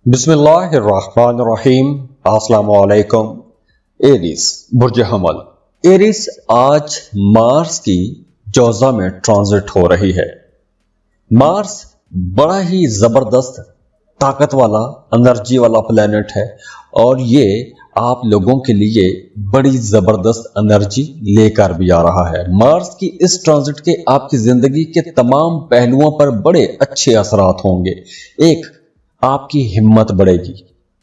बिस्मिल्लाहिर्रहमानिर्रहीम। अस्सलामु अलैकुम। एरीज बुर्ज हमल। एरीज आज मार्स की जौज़ा में ट्रांजिट हो रही है। मार्स बड़ा ही जबरदस्त ताकत वाला एनर्जी वाला प्लेनेट है और ये आप लोगों के लिए बड़ी जबरदस्त एनर्जी लेकर भी आ रहा है। मार्स की इस ट्रांजिट के आपकी जिंदगी के तमाम पहलुओं पर बड़े अच्छे असरात होंगे। एक, आपकी हिम्मत बढ़ेगी,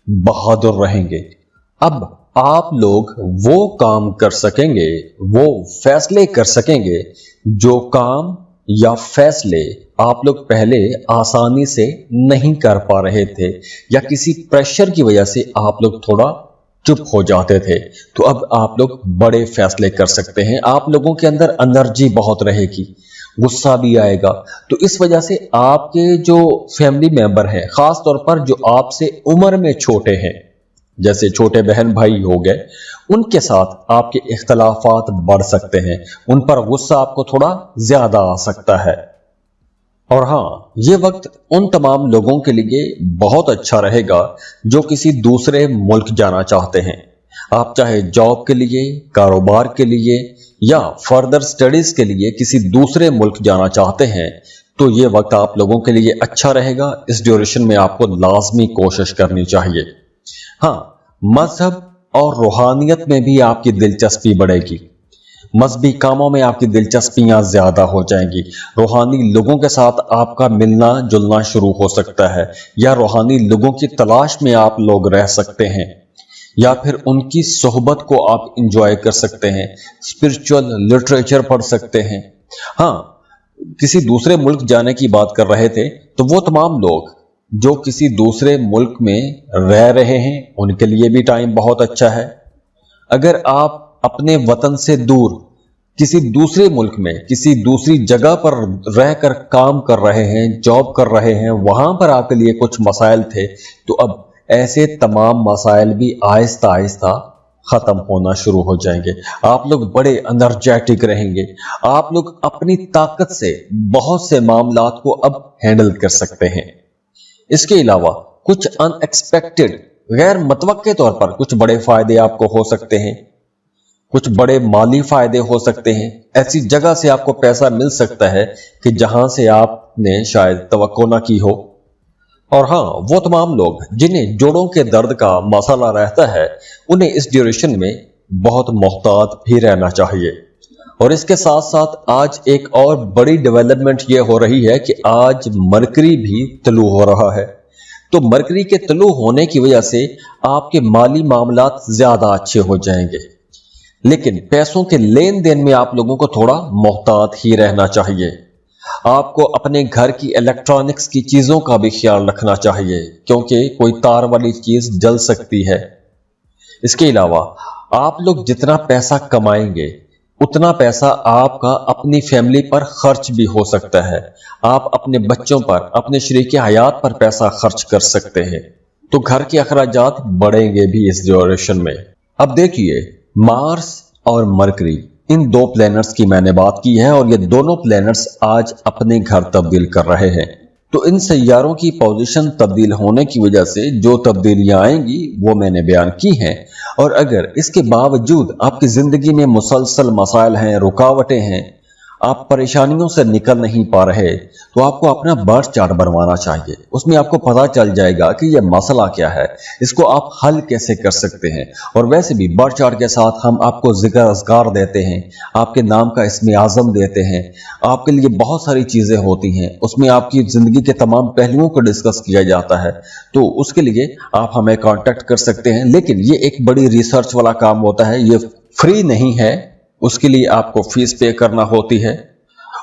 बहादुर रहेंगे। अब आप लोग वो काम कर सकेंगे, वो फैसले कर सकेंगे जो काम या फैसले आप लोग पहले आसानी से नहीं कर पा रहे थे या किसी प्रेशर की वजह से आप लोग थोड़ा चुप हो जाते थे। तो अब आप लोग बड़े फैसले कर सकते हैं। आप लोगों के अंदर एनर्जी बहुत रहेगी, गुस्सा भी आएगा। तो इस वजह से आपके जो फैमिली मेंबर हैं, खास तौर पर जो आपसे उम्र में छोटे हैं, जैसे छोटे बहन भाई हो गए, उनके साथ आपके इख्तलाफात बढ़ सकते हैं। उन पर गुस्सा आपको थोड़ा ज्यादा आ सकता है। और हाँ, ये वक्त उन तमाम लोगों के लिए बहुत अच्छा रहेगा जो किसी दूसरे मुल्क जाना चाहते हैं। आप चाहे जॉब के लिए, कारोबार के लिए या फर्दर स्टडीज के लिए किसी दूसरे मुल्क जाना चाहते हैं, तो ये वक्त आप लोगों के लिए अच्छा रहेगा। इस ड्यूरेशन में आपको लाजमी कोशिश करनी चाहिए। हाँ, मजहब और रूहानियत में भी आपकी दिलचस्पी बढ़ेगी। मजहबी कामों में आपकी दिलचस्पियां ज्यादा हो जाएंगी। रूहानी लोगों के साथ आपका मिलना जुलना शुरू हो सकता है या रूहानी लोगों की तलाश में आप लोग रह सकते हैं या फिर उनकी सोहबत को आप इंजॉय कर सकते हैं। स्पिरिचुअल लिटरेचर पढ़ सकते हैं। हाँ, किसी दूसरे मुल्क जाने की बात कर रहे थे, तो वो तमाम लोग जो किसी दूसरे मुल्क में रह रहे हैं उनके लिए भी टाइम बहुत अच्छा है। अगर आप अपने वतन से दूर किसी दूसरे मुल्क में किसी दूसरी जगह पर रहकर काम कर रहे हैं, जॉब कर रहे हैं, वहां पर आपके लिए कुछ मसाइल थे, तो अब ऐसे तमाम मसाइल भी आहिस्ता आहिस्ता खत्म होना शुरू हो जाएंगे। आप लोग बड़े एनर्जेटिक रहेंगे। आप लोग अपनी ताकत से बहुत से मामलात को अब हैंडल कर सकते हैं। इसके अलावा कुछ अनएक्सपेक्टेड, गैर मुतवक्के तौर पर कुछ बड़े फायदे आपको हो सकते हैं। कुछ बड़े माली फायदे हो सकते हैं। ऐसी जगह से आपको पैसा मिल सकता है कि जहां से आपने शायद तवक्को ना की हो। और हाँ, वो तमाम लोग जिन्हें जोड़ों के दर्द का मसला रहता है, उन्हें इस ड्यूरेशन में बहुत मोहतात भी रहना चाहिए। और इसके साथ साथ आज एक और बड़ी डेवलपमेंट ये हो रही है कि आज मरकरी भी तलू हो रहा है। तो मरकरी के तलू होने की वजह से आपके माली मामलात ज्यादा अच्छे हो जाएंगे, लेकिन पैसों के लेन देन में आप लोगों को थोड़ा मोहतात ही रहना चाहिए। आपको अपने घर की इलेक्ट्रॉनिक्स की चीजों का भी ख्याल रखना चाहिए, क्योंकि कोई तार वाली चीज जल सकती है। इसके अलावा आप लोग जितना पैसा कमाएंगे उतना पैसा आपका अपनी फैमिली पर खर्च भी हो सकता है। आप अपने बच्चों पर, अपने शरीके हयात पर पैसा खर्च कर सकते हैं। तो घर के अखराजात बढ़ेंगे भी इस ड्यूरेशन में। अब देखिए, मार्स और मरकरी, इन दो प्लैनेट्स की मैंने बात की है और ये दोनों प्लैनेट्स आज अपने घर तब्दील कर रहे हैं। तो इन सैयारों की पोजीशन तब्दील होने की वजह से जो तब्दीलियां आएंगी वो मैंने बयान की हैं। और अगर इसके बावजूद आपकी जिंदगी में मुसलसल मसाइल हैं, रुकावटें हैं, आप परेशानियों से निकल नहीं पा रहे, तो आपको अपना बर्थ चार्ट बनवाना चाहिए। उसमें आपको पता चल जाएगा कि यह मसला क्या है, इसको आप हल कैसे कर सकते हैं। और वैसे भी बर्थ चार्ट के साथ हम आपको जिक्र अज़कार देते हैं, आपके नाम का इस्म आज़म देते हैं, आपके लिए बहुत सारी चीज़ें होती हैं। उसमें आपकी ज़िंदगी के तमाम पहलुओं को डिस्कस किया जाता है। तो उसके लिए आप हमें कॉन्टेक्ट कर सकते हैं, लेकिन ये एक बड़ी रिसर्च वाला काम होता है, ये फ्री नहीं है, उसके लिए आपको फीस पे करना होती है।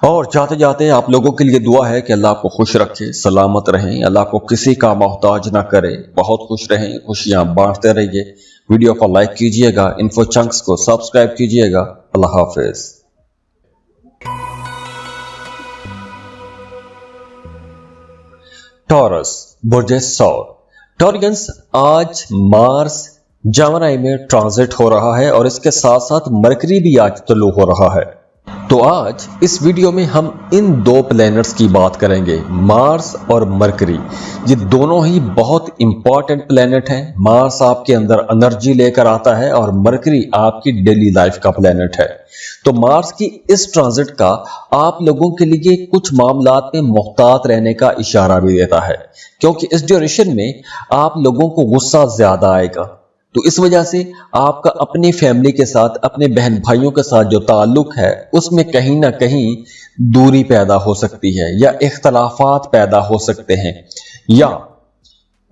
और जाते जाते आप लोगों के लिए दुआ है कि अल्लाह आपको खुश रखे, सलामत रहें, अल्लाह को किसी का मोहताज ना करे, बहुत खुश रहें, खुशियां बांटते रहिए। वीडियो को लाइक कीजिएगा, इन्फो चंक्स को सब्सक्राइब कीजिएगा। अल्लाह हाफिज। टॉरस बुर्ज सौर। टॉरियंस, आज मार्स जमनाई में ट्रांजिट हो रहा है और इसके साथ साथ मरकरी भी आज तलू हो रहा है। تو آج اس ویڈیو میں ہم ان دو پلینٹس کی بات کریں گے، مارس اور مرکری۔ یہ دونوں ہی بہت امپورٹنٹ پلینٹ ہیں۔ مارس آپ کے اندر انرجی لے کر آتا ہے اور مرکری آپ کی ڈیلی لائف کا پلینٹ ہے۔ تو مارس کی اس ٹرانزٹ کا آپ لوگوں کے لیے کچھ معاملات میں محتاط رہنے کا اشارہ بھی دیتا ہے، کیونکہ اس ڈیوریشن میں آپ لوگوں کو غصہ زیادہ آئے گا۔ تو اس وجہ سے آپ کا اپنی فیملی کے ساتھ، اپنے بہن بھائیوں کے ساتھ جو تعلق ہے اس میں کہیں نہ کہیں دوری پیدا ہو سکتی ہے، یا اختلافات پیدا ہو سکتے ہیں، یا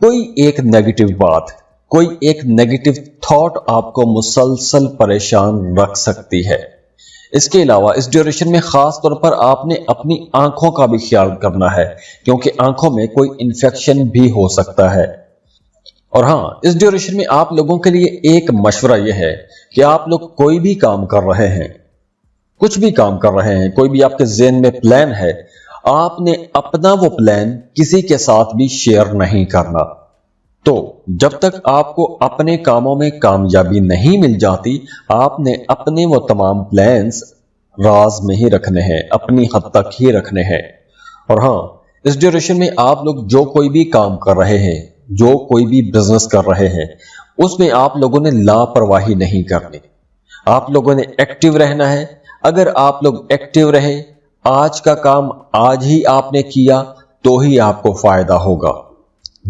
کوئی ایک نیگیٹو بات، کوئی ایک نیگیٹو تھاٹ آپ کو مسلسل پریشان رکھ سکتی ہے۔ اس کے علاوہ اس ڈیوریشن میں خاص طور پر آپ نے اپنی آنکھوں کا بھی خیال کرنا ہے، کیونکہ آنکھوں میں کوئی انفیکشن بھی ہو سکتا ہے۔ اور ہاں، اس ڈیوریشن میں آپ لوگوں کے لیے ایک مشورہ یہ ہے کہ آپ لوگ کوئی بھی کام کر رہے ہیں، کچھ بھی کام کر رہے ہیں، کوئی بھی آپ کے ذہن میں پلان ہے، آپ نے اپنا وہ پلان کسی کے ساتھ بھی شیئر نہیں کرنا۔ تو جب تک آپ کو اپنے کاموں میں کامیابی نہیں مل جاتی، آپ نے اپنے وہ تمام پلانز راز میں ہی رکھنے ہیں، اپنی حد تک ہی رکھنے ہیں۔ اور ہاں، اس ڈیوریشن میں آپ لوگ جو کوئی بھی کام کر رہے ہیں، جو کوئی بھی بزنس کر رہے ہیں، اس میں آپ لوگوں نے لاپرواہی نہیں کرنی، آپ لوگوں نے ایکٹیو رہنا ہے۔ اگر آپ لوگ ایکٹیو رہے، آج کا کام آج ہی آپ نے کیا تو ہی آپ کو فائدہ ہوگا،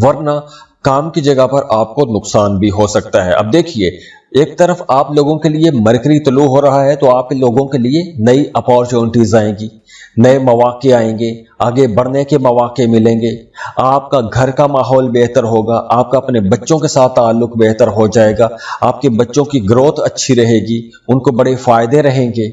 ورنہ کام کی جگہ پر آپ کو نقصان بھی ہو سکتا ہے۔ اب دیکھیے، ایک طرف آپ لوگوں کے لیے مرکری طلوع ہو رہا ہے تو آپ لوگوں کے لیے نئی اپارچونٹیز آئیں گی، نئے مواقع آئیں گے، آگے بڑھنے کے مواقع ملیں گے، آپ کا گھر کا ماحول بہتر ہوگا، آپ کا اپنے بچوں کے ساتھ تعلق بہتر ہو جائے گا، آپ کے بچوں کی گروتھ اچھی رہے گی، ان کو بڑے فائدے رہیں گے۔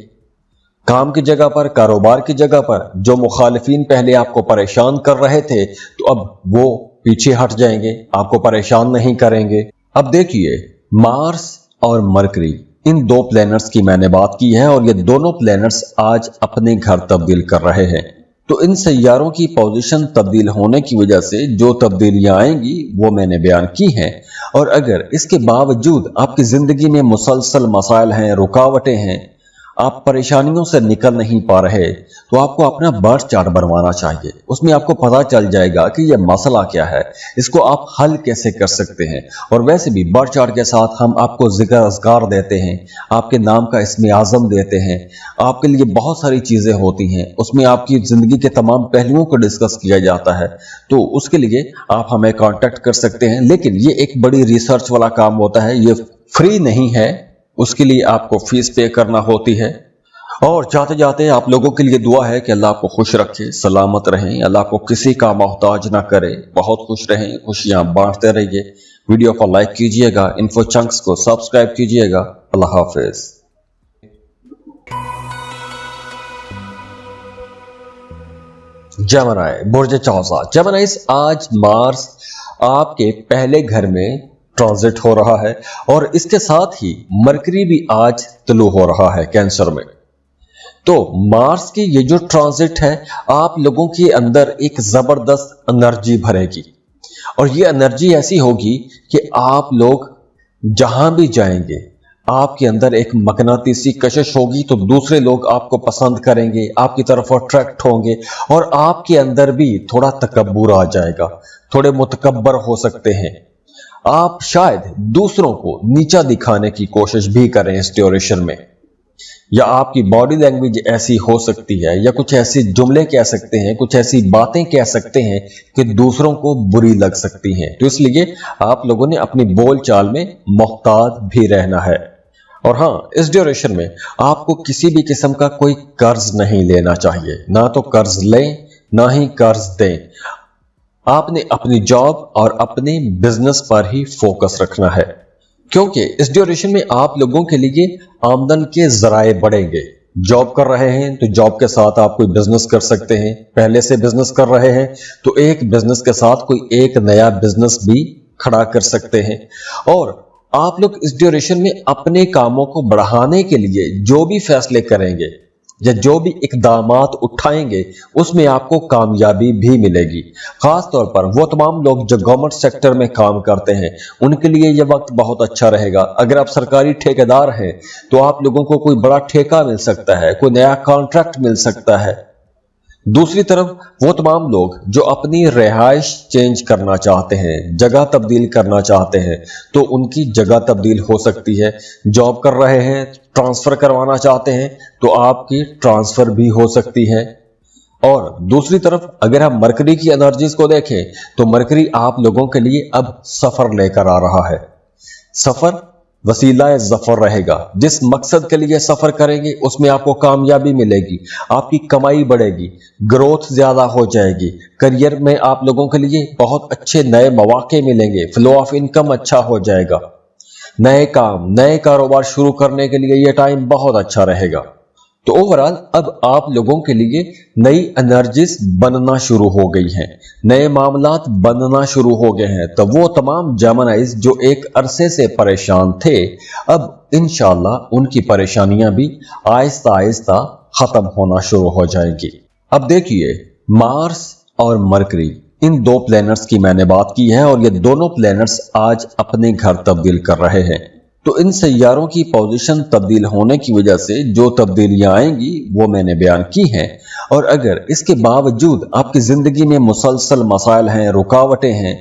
کام کی جگہ پر، کاروبار کی جگہ پر جو مخالفین پہلے آپ کو پریشان کر رہے تھے، تو اب وہ پیچھے ہٹ جائیں گے، آپ کو پریشان نہیں کریں گے۔ اب دیکھیے، مارس اور مرکری، ان دو پلینٹس کی میں نے بات کی ہے، اور یہ دونوں پلینٹس آج اپنے گھر تبدیل کر رہے ہیں۔ تو ان سیاروں کی پوزیشن تبدیل ہونے کی وجہ سے جو تبدیلیاں آئیں گی وہ میں نے بیان کی ہیں، اور اگر اس کے باوجود آپ کی زندگی میں مسلسل مسائل ہیں، رکاوٹیں ہیں، آپ پریشانیوں سے نکل نہیں پا رہے، تو آپ کو اپنا برتھ چارٹ بنوانا چاہیے۔ اس میں آپ کو پتہ چل جائے گا کہ یہ مسئلہ کیا ہے، اس کو آپ حل کیسے کر سکتے ہیں۔ اور ویسے بھی برتھ چارٹ کے ساتھ ہم آپ کو ذکر اذکار دیتے ہیں، آپ کے نام کا اسم اعظم دیتے ہیں، آپ کے لیے بہت ساری چیزیں ہوتی ہیں، اس میں آپ کی زندگی کے تمام پہلوؤں کو ڈسکس کیا جاتا ہے۔ تو اس کے لیے آپ ہمیں کانٹیکٹ کر سکتے ہیں، لیکن یہ ایک بڑی ریسرچ والا کام ہوتا ہے، یہ فری نہیں ہے، اس کے لیے آپ کو فیس پے کرنا ہوتی ہے۔ اور جاتے جاتے آپ لوگوں کے لیے دعا ہے کہ اللہ آپ کو خوش رکھے، سلامت رہیں، اللہ کو کسی کا محتاج نہ کرے، بہت خوش رہیں، خوشیاں بانٹتے رہیے۔ ویڈیو کو لائک کیجئے گا، انفو چنکس کو سبسکرائب کیجئے گا۔ اللہ حافظ۔ جیمنائی، برج چوسا۔ جیمنائیز، آج مارس آپ کے پہلے گھر میں ٹرانزٹ ہو رہا ہے، اور اس کے ساتھ ہی مرکری بھی آج طلوع ہو رہا ہے کینسر میں۔ تو مارس کی یہ جو ٹرانزٹ ہے، آپ لوگوں کے اندر ایک زبردست انرجی بھرے گی، اور یہ انرجی ایسی ہوگی کہ آپ لوگ جہاں بھی جائیں گے، آپ کے اندر ایک مقناطیسی کشش ہوگی، تو دوسرے لوگ آپ کو پسند کریں گے، آپ کی طرف اٹریکٹ ہوں گے، اور آپ کے اندر بھی تھوڑا تکبر آ جائے گا، تھوڑے متکبر ہو سکتے ہیں، آپ شاید دوسروں کو نیچا دکھانے کی کوشش بھی کریں اس ڈیوریشن میں، یا آپ کی باڈی لینگویج ایسی ہو سکتی ہے، یا کچھ ایسے جملے کہہ سکتے ہیں، کچھ ایسی باتیں کہہ سکتے ہیں کہ دوسروں کو بری لگ سکتی ہیں۔ تو اس لیے آپ لوگوں نے اپنی بول چال میں محتاط بھی رہنا ہے۔ اور ہاں، اس ڈیوریشن میں آپ کو کسی بھی قسم کا کوئی قرض نہیں لینا چاہیے، نہ تو قرض لیں نہ ہی قرض دیں۔ آپ نے اپنی جاب اور اپنے بزنس پر ہی فوکس رکھنا ہے، کیونکہ اس ڈیوریشن میں آپ لوگوں کے لیے آمدن کے ذرائع بڑھیں گے۔ جاب کر رہے ہیں تو جاب کے ساتھ آپ کوئی بزنس کر سکتے ہیں، پہلے سے بزنس کر رہے ہیں تو ایک بزنس کے ساتھ کوئی ایک نیا بزنس بھی کھڑا کر سکتے ہیں۔ اور آپ لوگ اس ڈیوریشن میں اپنے کاموں کو بڑھانے کے لیے جو بھی فیصلے کریں گے، या जो भी इकदामात उठाएंगे उसमें आपको कामयाबी भी मिलेगी। खास तौर पर वो तमाम लोग जो गवर्नमेंट सेक्टर में काम करते हैं उनके लिए ये वक्त बहुत अच्छा रहेगा। अगर आप सरकारी ठेकेदार हैं तो आप लोगों को कोई बड़ा ठेका मिल सकता है, कोई नया कॉन्ट्रैक्ट मिल सकता है। दूसरी तरफ वो तमाम लोग जो अपनी रिहाइश चेंज करना चाहते हैं, जगह तब्दील करना चाहते हैं, तो उनकी जगह तब्दील हो सकती है। जॉब कर रहे हैं, ट्रांसफर करवाना चाहते हैं तो आपकी ट्रांसफर भी हो सकती है। और दूसरी तरफ अगर हम मरकरी की एनर्जीज को देखें तो मरकरी आप लोगों के लिए अब सफर लेकर आ रहा है। सफर वसीला ज़फर रहेगा। जिस मकसद के लिए सफर करेंगे उसमें आपको कामयाबी मिलेगी, आपकी कमाई बढ़ेगी, ग्रोथ ज्यादा हो जाएगी, करियर में आप लोगों के लिए बहुत अच्छे नए मौके मिलेंगे, फ्लो ऑफ इनकम अच्छा हो जाएगा। नए काम, नए कारोबार शुरू करने के लिए यह टाइम बहुत अच्छा रहेगा। तो ओवरऑल अब आप लोगों के लिए नई एनर्जीज बनना शुरू हो गई हैं, नए मामलात बनना शुरू हो गए हैं। तो वो तमाम जेमिनाइज जो एक अरसे से परेशान थे, अब इंशाल्लाह उनकी परेशानियां भी आहिस्ता आहिस्ता खत्म होना शुरू हो जाएंगी। अब देखिए, मार्स और मरकरी, इन दो प्लैनेट्स की मैंने बात की है और ये दोनों प्लैनेट्स आज अपने घर तब्दील कर रहे हैं। तो इन सैयारों की पोजीशन तब्दील होने की वजह से जो तब्दीलियां आएंगी वो मैंने बयान की हैं। और अगर इसके बावजूद आपकी जिंदगी में मुसलसल मसाइल हैं, रुकावटें हैं,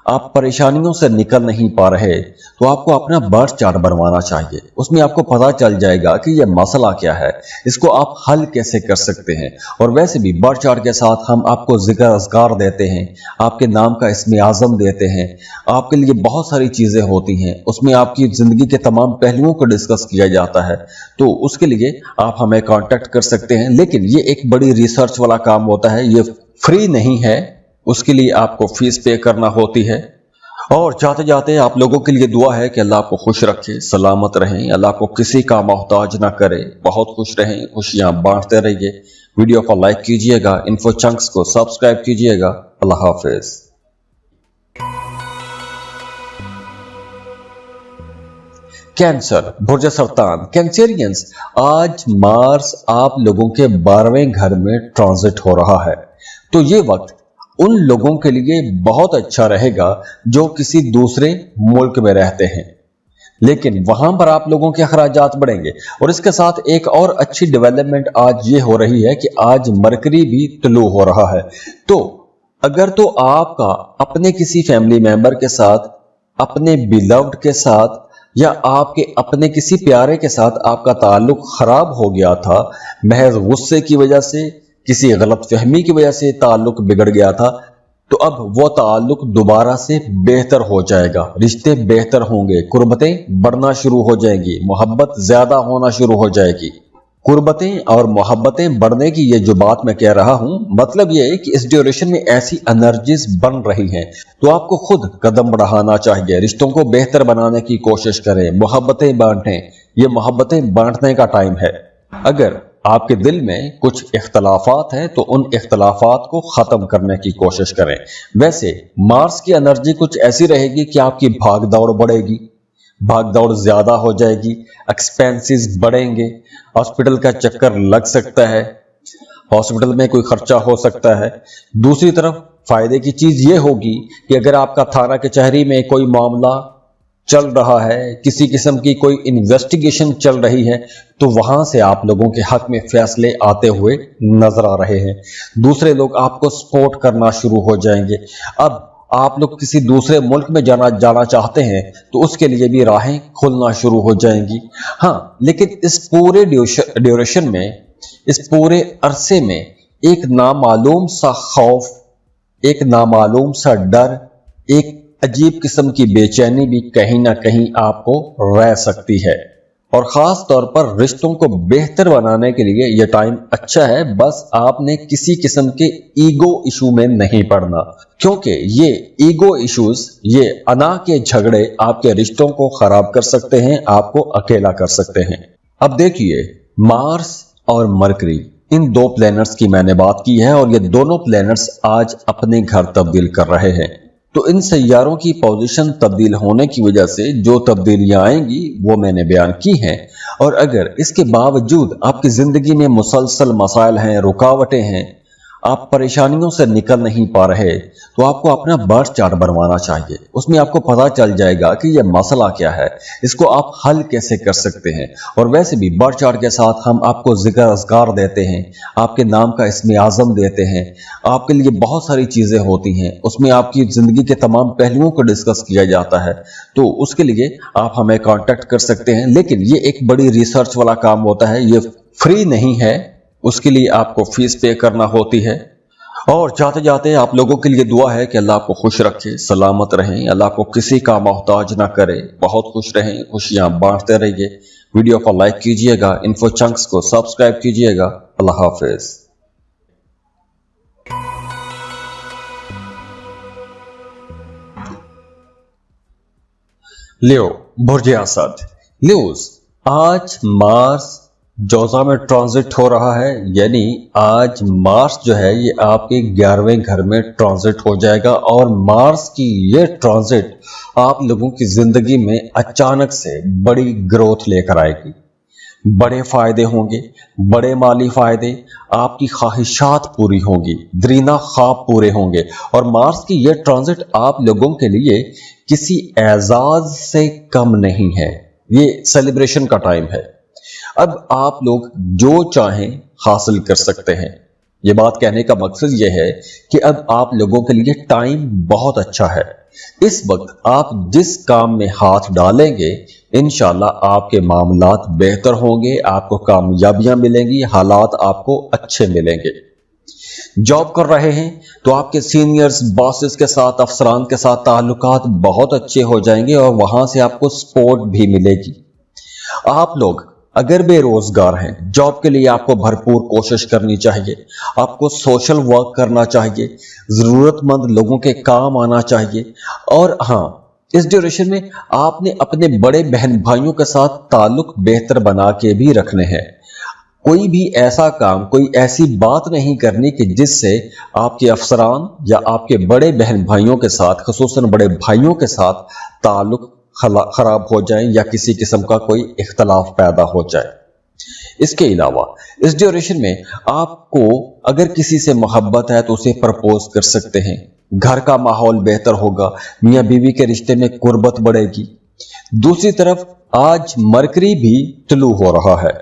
आप परेशानियों से निकल नहीं पा रहे, तो आपको अपना बर्थ चार्ट बनवाना चाहिए। उसमें आपको पता चल जाएगा कि यह मसला क्या है, इसको आप हल कैसे कर सकते हैं। और वैसे भी बर्थ चार्ट के साथ हम आपको जिक्र अज़कार देते हैं, आपके नाम का इस्म आज़म देते हैं, आपके लिए बहुत सारी चीज़ें होती हैं, उसमें आपकी ज़िंदगी के तमाम पहलुओं को डिस्कस किया जाता है। तो उसके लिए आप हमें कॉन्टेक्ट कर सकते हैं, लेकिन ये एक बड़ी रिसर्च वाला काम होता है, ये फ्री नहीं है, उसके लिए आपको फीस पे करना होती है। और जाते जाते आप लोगों के लिए दुआ है कि अल्लाह आपको खुश रखे, सलामत रहें, अल्लाह को किसी का मोहताज ना करे, बहुत खुश रहें, खुशियां बांटते रहिए। वीडियो को लाइक कीजिएगा, इन्फो चंक्स को सब्सक्राइब कीजिएगा। अल्लाह हाफिज। कैंसर, बुर्ज सरतान, कैंसेरियंस, आज मार्स आप लोगों के 12वें घर में ट्रांजिट हो रहा है। तो ये वक्त उन लोगों के लिए बहुत अच्छा रहेगा जो किसी दूसरे मुल्क में रहते हैं, लेकिन वहां पर आप लोगों के अखराजात बढ़ेंगे। और इसके साथ एक और अच्छी डेवलपमेंट आज ये हो रही है कि आज मरकरी भी तुलू हो रहा है। तो अगर तो आपका अपने किसी फैमिली मेंबर के साथ, अपने बिलव्ड के साथ, या आपके अपने किसी प्यारे के साथ आपका ताल्लुक खराब हो गया था, महज गुस्से की वजह से, किसी गलत फहमी की वजह से ताल्लुक बिगड़ गया था, तो अब वो ताल्लुक दोबारा से बेहतर हो जाएगा, रिश्ते बेहतर होंगे, कुर्बतें बढ़ना शुरू हो जाएंगी, मोहब्बत ज्यादा होना शुरू हो जाएगी। कुर्बतें और मोहब्बतें बढ़ने की ये जो बात मैं कह रहा हूं, मतलब ये है कि इस ड्यूरेशन में ऐसी एनर्जीज बन रही हैं, तो आपको खुद कदम बढ़ाना चाहिए, रिश्तों को बेहतर बनाने की कोशिश करें, मोहब्बतें बांटें। ये मोहब्बतें बांटने का टाइम है। अगर आपके दिल में कुछ इख्तलाफात हैं तो उन इख्तलाफात को खत्म करने की कोशिश करें। वैसे मार्स की एनर्जी कुछ ऐसी रहेगी कि आपकी भाग दौड़ बढ़ेगी, भाग दौड़ ज्यादा हो जाएगी, एक्सपेंसेस बढ़ेंगे, हॉस्पिटल का चक्कर लग सकता है, हॉस्पिटल में कोई खर्चा हो सकता है। दूसरी तरफ फायदे की चीज ये होगी कि अगर आपका थाना कचहरी में कोई मामला चल रहा है, किसी किस्म की कोई इन्वेस्टिगेशन चल रही है, तो वहां से आप लोगों के हक में फैसले आते हुए नजर आ रहे हैं। दूसरे लोग आपको सपोर्ट करना शुरू हो जाएंगे। अब आप लोग किसी दूसरे मुल्क में जाना चाहते हैं तो उसके लिए भी राहें खुलना शुरू हो जाएंगी। हाँ, लेकिन इस पूरे ड्यूरेशन में, इस पूरे अरसे में एक नामालूम सा खौफ, एक नामालूम सा डर, एक अजीब किस्म की बेचैनी भी कहीं ना कहीं आपको रह सकती है। और खास तौर पर रिश्तों को बेहतर बनाने के लिए यह टाइम अच्छा है, बस आपने किसी किस्म के ईगो इशू में नहीं पड़ना, क्योंकि ये ईगो इश्यूज, ये अना के झगड़े आपके रिश्तों को खराब कर सकते हैं, आपको अकेला कर सकते हैं। अब देखिए, मार्स और मरकरी, इन दो प्लैनेट्स की मैंने बात की है और ये दोनों प्लैनेट्स आज अपने घर तब्दील कर रहे हैं। तो इन सैयारों की पोजीशन तब्दील होने की वजह से जो तब्दीलियां आएंगी वो मैंने बयान की हैं। और अगर इसके बावजूद आपकी जिंदगी में मुसलसल मसाइल हैं, रुकावटें हैं, आप परेशानियों से निकल नहीं पा रहे, तो आपको अपना बर्थ चार्ट बनवाना चाहिए। उसमें आपको पता चल जाएगा कि यह मसला क्या है, इसको आप हल कैसे कर सकते हैं। और वैसे भी बर्थ चार्ट के साथ हम आपको जिक्र अज़कार देते हैं, आपके नाम का इस्म आज़म देते हैं, आपके लिए बहुत सारी चीज़ें होती हैं, उसमें आपकी ज़िंदगी के तमाम पहलुओं को डिस्कस किया जाता है। तो उसके लिए आप हमें कॉन्टेक्ट कर सकते हैं, लेकिन ये एक बड़ी रिसर्च वाला काम होता है, ये फ्री नहीं है, उसके लिए आपको फीस पे करना होती है। और जाते जाते आप लोगों के लिए दुआ है कि अल्लाह आपको खुश रखे, सलामत रहें, अल्लाह को किसी का मोहताज ना करे, बहुत खुश रहें, खुशियां बांटते रहिए। वीडियो को लाइक कीजिएगा, इन्फो चंक्स को सब्सक्राइब कीजिएगा। अल्लाह हाफिज। लियो बुर्ज असद ल्यूज, आज मार्स जोजा में ट्रांजिट हो रहा है, यानी आज मार्स जो है ये आपके 11वें घर में ट्रांजिट हो जाएगा। और मार्स की ये ट्रांजिट आप लोगों की जिंदगी में अचानक से बड़ी ग्रोथ लेकर आएगी, बड़े फायदे होंगे, बड़े माली फायदे, आपकी ख्वाहिशात पूरी होंगी, दरीना ख्वाब पूरे होंगे। और मार्स की यह ट्रांजिट आप लोगों के लिए किसी एजाज से कम नहीं है, ये सेलिब्रेशन का टाइम है। अब आप लोग जो चाहें हासिल कर सकते हैं। ये बात कहने का मकसद ये है कि अब आप लोगों के लिए टाइम बहुत अच्छा है। इस वक्त आप जिस काम में हाथ डालेंगे इंशाल्लाह आपके मामलात बेहतर होंगे, आपको कामयाबियां मिलेंगी, हालात आपको अच्छे मिलेंगे। जॉब कर रहे हैं तो आपके सीनियर्स, बॉसेस के साथ, अफसरान के साथ ताल्लुकात बहुत अच्छे हो जाएंगे और वहां से आपको सपोर्ट भी मिलेगी। आप लोग अगर बेरोजगार हैं, जॉब के लिए आपको भरपूर कोशिश करनी चाहिए, आपको सोशल वर्क करना चाहिए, जरूरतमंद लोगों के काम आना चाहिए। और हाँ, इस ड्यूरेशन में आपने अपने बड़े बहन भाइयों के साथ ताल्लुक बेहतर बना के भी रखने हैं। कोई भी ऐसा काम, कोई ऐसी बात नहीं करनी कि जिससे आपके अफसरान या आपके बड़े बहन भाइयों के साथ, खुसूसन बड़े भाइयों के साथ ताल्लुक खराब हो जाए या किसी किस्म का कोई इख्तलाफ पैदा हो जाए। इसके अलावा इस ड्यूरेशन में आपको अगर किसी से मोहब्बत है तो उसे प्रपोज कर सकते हैं, घर का माहौल बेहतर होगा, मियां बीवी के रिश्ते में कुर्बत बढ़ेगी। दूसरी तरफ आज मरकरी भी तुलू हो रहा है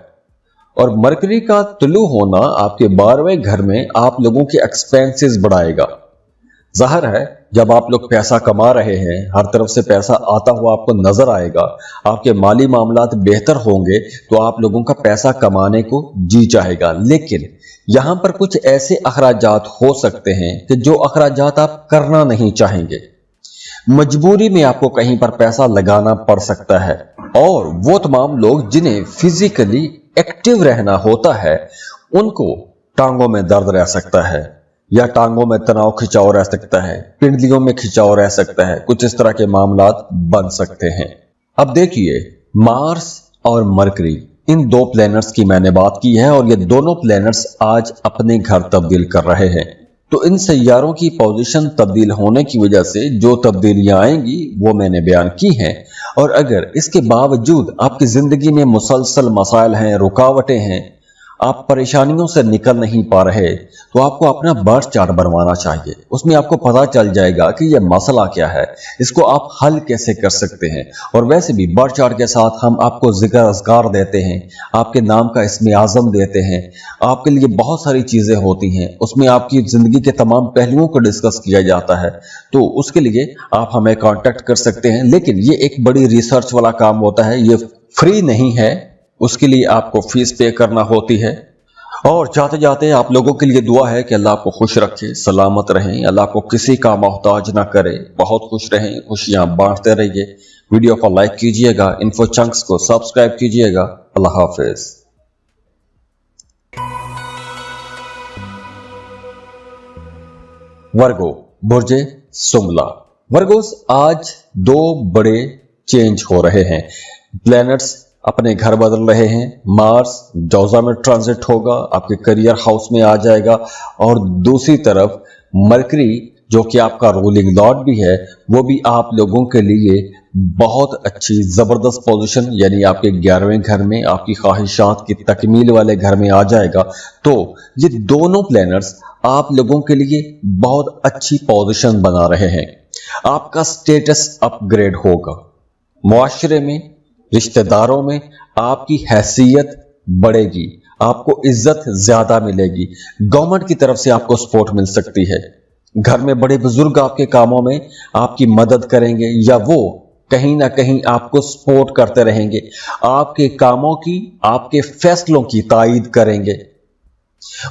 और मरकरी का तुलू होना आपके 12वें घर में आप लोगों के एक्सपेंसेस बढ़ाएगा। जाहिर है जब आप लोग पैसा कमा रहे हैं, हर तरफ से पैसा आता हुआ आपको नजर आएगा, आपके माली मामलात बेहतर होंगे तो आप लोगों का पैसा कमाने को जी चाहेगा। लेकिन यहां पर कुछ ऐसे अखराजात हो सकते हैं कि जो अखराजात आप करना नहीं चाहेंगे, मजबूरी में आपको कहीं पर पैसा लगाना पड़ सकता है। और वो तमाम लोग जिन्हें फिजिकली एक्टिव रहना होता है उनको टांगों में दर्द रह सकता है या टांगों में तनाव खिंचाव रह सकता है, पिंडलियों में खिंचाव रह सकता है, कुछ इस तरह के मामलात बन सकते हैं। अब देखिए, मार्स और मरकरी, इन दो प्लैनेट्स की मैंने बात की है और ये दोनों प्लैनेट्स आज अपने घर तब्दील कर रहे हैं। तो इन सैयारों की पोजीशन तब्दील होने की वजह से जो तब्दीलियां आएंगी वो मैंने बयान की हैं। और अगर इसके बावजूद आपकी जिंदगी में मुसलसल मसाइल हैं, रुकावटें हैं, आप परेशानियों से निकल नहीं पा रहे, तो आपको अपना बर्थ चार्ट बनवाना चाहिए। उसमें आपको पता चल जाएगा कि यह मसला क्या है, इसको आप हल कैसे कर सकते हैं। और वैसे भी बर्थ चार्ट के साथ हम आपको जिक्र अज़कार देते हैं, आपके नाम का इस्म आज़म देते हैं, आपके लिए बहुत सारी चीज़ें होती हैं, उसमें आपकी ज़िंदगी के तमाम पहलुओं को डिस्कस किया जाता है। तो उसके लिए आप हमें कॉन्टेक्ट कर सकते हैं, लेकिन ये एक बड़ी रिसर्च वाला काम होता है, ये फ्री नहीं है, उसके लिए आपको फीस पे करना होती है। और जाते जाते आप लोगों के लिए दुआ है कि अल्लाह आपको खुश रखे, सलामत रहें, अल्लाह को किसी का मोहताज ना करे, बहुत खुश रहें, खुशियां बांटते रहिए। वीडियो को लाइक कीजिएगा, इन्फो चंक्स को सब्सक्राइब कीजिएगा। अल्लाह हाफिज। वर्गो बुर्जे सुमला, वर्गोस आज दो बड़े चेंज हो रहे हैं। प्लैनेट्स अपने घर बदल रहे हैं। मार्स जोजा में ट्रांजिट होगा, आपके करियर हाउस में आ जाएगा। और दूसरी तरफ मरकरी जो कि आपका रूलिंग लॉर्ड भी है, वो भी आप लोगों के लिए बहुत अच्छी जबरदस्त पोजीशन, यानी आपके 11वें घर में आपकी ख्वाहिशात की तकमील वाले घर में आ जाएगा। तो ये दोनों प्लैनेट्स आप लोगों के लिए बहुत अच्छी पोजीशन बना रहे हैं। आपका स्टेटस अपग्रेड होगा, मुआशरे में, रिश्तेदारों में आपकी हैसियत बढ़ेगी, आपको इज्जत ज्यादा मिलेगी, गवर्नमेंट की तरफ से आपको सपोर्ट मिल सकती है। घर में बड़े बुजुर्ग आपके कामों में आपकी मदद करेंगे या वो कहीं ना कहीं आपको सपोर्ट करते रहेंगे, आपके कामों की, आपके फैसलों की तायीद करेंगे।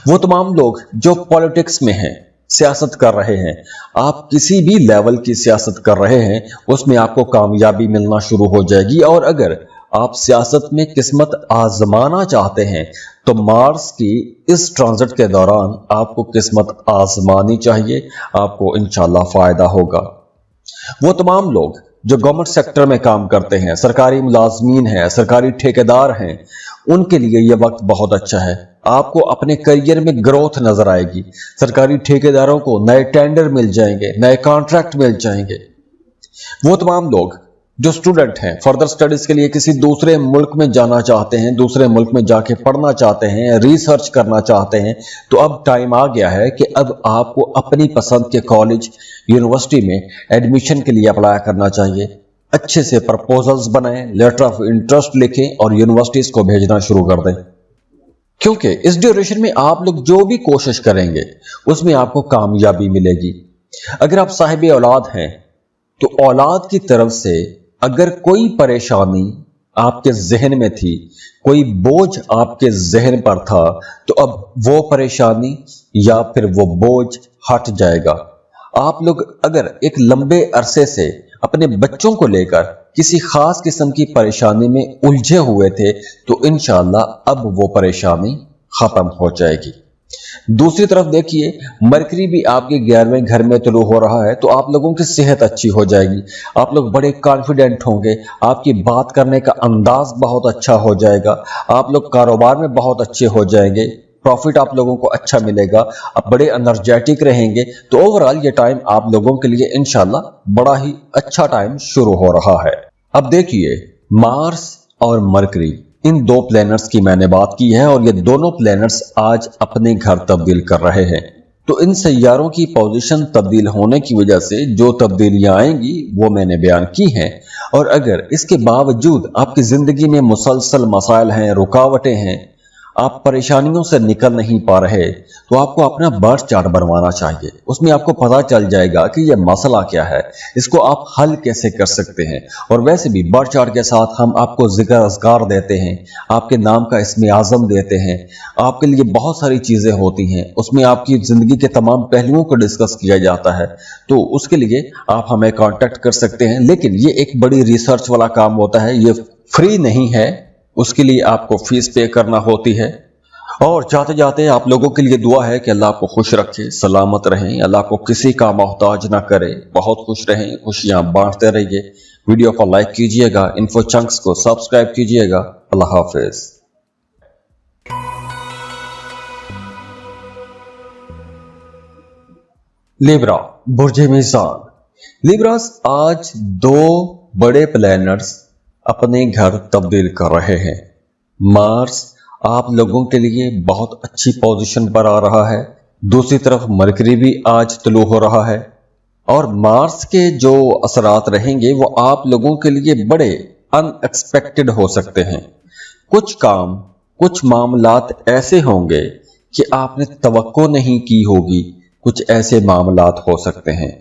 वो तमाम लोग जो पॉलिटिक्स में हैं, सियासत कर रहे हैं, आप किसी भी लेवल की सियासत कर रहे हैं, उसमें आपको कामयाबी मिलना शुरू हो जाएगी। और अगर आप सियासत में किस्मत आजमाना चाहते हैं तो मार्स की इस ट्रांजिट के दौरान आपको किस्मत आजमानी चाहिए, आपको इंशाल्लाह फायदा होगा। वो तमाम लोग जो गवर्नमेंट सेक्टर में काम करते हैं, सरकारी मुलाजमीन हैं, सरकारी ठेकेदार हैं, उनके लिए यह वक्त बहुत अच्छा है। आपको अपने करियर में ग्रोथ नजर आएगी, सरकारी ठेकेदारों को नए टेंडर मिल जाएंगे, नए कॉन्ट्रैक्ट मिल जाएंगे। वो तमाम लोग जो स्टूडेंट हैं, फर्दर स्टडीज के लिए किसी दूसरे मुल्क में जाना चाहते हैं, दूसरे मुल्क में जाके पढ़ना चाहते हैं, रिसर्च करना चाहते हैं, तो अब टाइम आ गया है कि अब आपको अपनी पसंद के कॉलेज, यूनिवर्सिटी में एडमिशन के लिए अप्लाई करना चाहिए। अच्छे से प्रपोजल्स बनाएं, लेटर ऑफ इंटरेस्ट लिखें और यूनिवर्सिटीज को भेजना शुरू कर दें, क्योंकि इस ड्यूरेशन में आप लोग जो भी कोशिश करेंगे उसमें आपको कामयाबी मिलेगी। अगर आप साहिब औलाद हैं तो औलाद की तरफ से अगर कोई परेशानी आपके जहन में थी, कोई बोझ आपके जहन पर था, तो अब वो परेशानी या फिर वो बोझ हट जाएगा। आप लोग अगर एक लंबे अरसे से अपने बच्चों को लेकर किसी खास किस्म की परेशानी में उलझे हुए थे, तो इंशाअल्लाह अब वो परेशानी खत्म हो जाएगी। दूसरी तरफ देखिए, मरकरी भी आपके 11वें घर में तुलू हो रहा है, तो आप लोगों की सेहत अच्छी हो जाएगी, आप लोग बड़े कॉन्फिडेंट होंगे, आपकी बात करने का अंदाज बहुत अच्छा हो जाएगा, आप लोग कारोबार में बहुत अच्छे हो जाएंगे, प्रॉफिट आप लोगों को अच्छा मिलेगा, आप बड़े एनर्जेटिक रहेंगे। तो ओवरऑल ये टाइम आप लोगों के लिए इंशाल्लाह बड़ा ही अच्छा टाइम शुरू हो रहा है। अब देखिए, मार्स और मरकरी, इन दो प्लैनेट्स की मैंने बात की है और ये दोनों प्लैनेट्स आज अपने घर तब्दील कर रहे हैं। तो इन सैयारों की पोजीशन तब्दील होने की वजह से जो तब्दीलियां आएंगी वो मैंने बयान की हैं। और अगर इसके बावजूद आपकी जिंदगी में मुसलसल मसाइल हैं, रुकावटें हैं, आप परेशानियों से निकल नहीं पा रहे, तो आपको अपना बर्थ चार्ट बनवाना चाहिए। उसमें आपको पता चल जाएगा कि यह मसला क्या है, इसको आप हल कैसे कर सकते हैं। और वैसे भी बर्थ चार्ट के साथ हम आपको जिक्र अज़कार देते हैं, आपके नाम का इस्म आज़म देते हैं, आपके लिए बहुत सारी चीज़ें होती हैं, उसमें आपकी ज़िंदगी के तमाम पहलुओं को डिस्कस किया जाता है। तो उसके लिए आप हमें कॉन्टेक्ट कर सकते हैं, लेकिन ये एक बड़ी रिसर्च वाला काम होता है, ये फ्री नहीं है, उसके लिए आपको फीस पे करना होती है। और जाते जाते आप लोगों के लिए दुआ है कि अल्लाह आपको खुश रखे, सलामत रहें, अल्लाह को किसी का मोहताज ना करे, बहुत खुश रहें, खुशियां बांटते रहिए। वीडियो को लाइक कीजिएगा, इन्फो चंक्स को सब्सक्राइब कीजिएगा। अल्लाह हाफिज। लिब्रा, बुर्ज मीज़ान। लिब्रास, आज दो बड़े प्लैनेट्स अपने घर तब्दील कर रहे हैं। मार्स आप लोगों के लिए बहुत अच्छी पोजीशन पर आ रहा है, दूसरी तरफ मरकरी भी आज तुलू हो रहा है। और मार्स के जो असरात रहेंगे वो आप लोगों के लिए बड़े अनएक्सपेक्टेड हो सकते हैं। कुछ काम, कुछ मामलात ऐसे होंगे कि आपने तवक्को नहीं की होगी, कुछ ऐसे मामलात हो सकते हैं।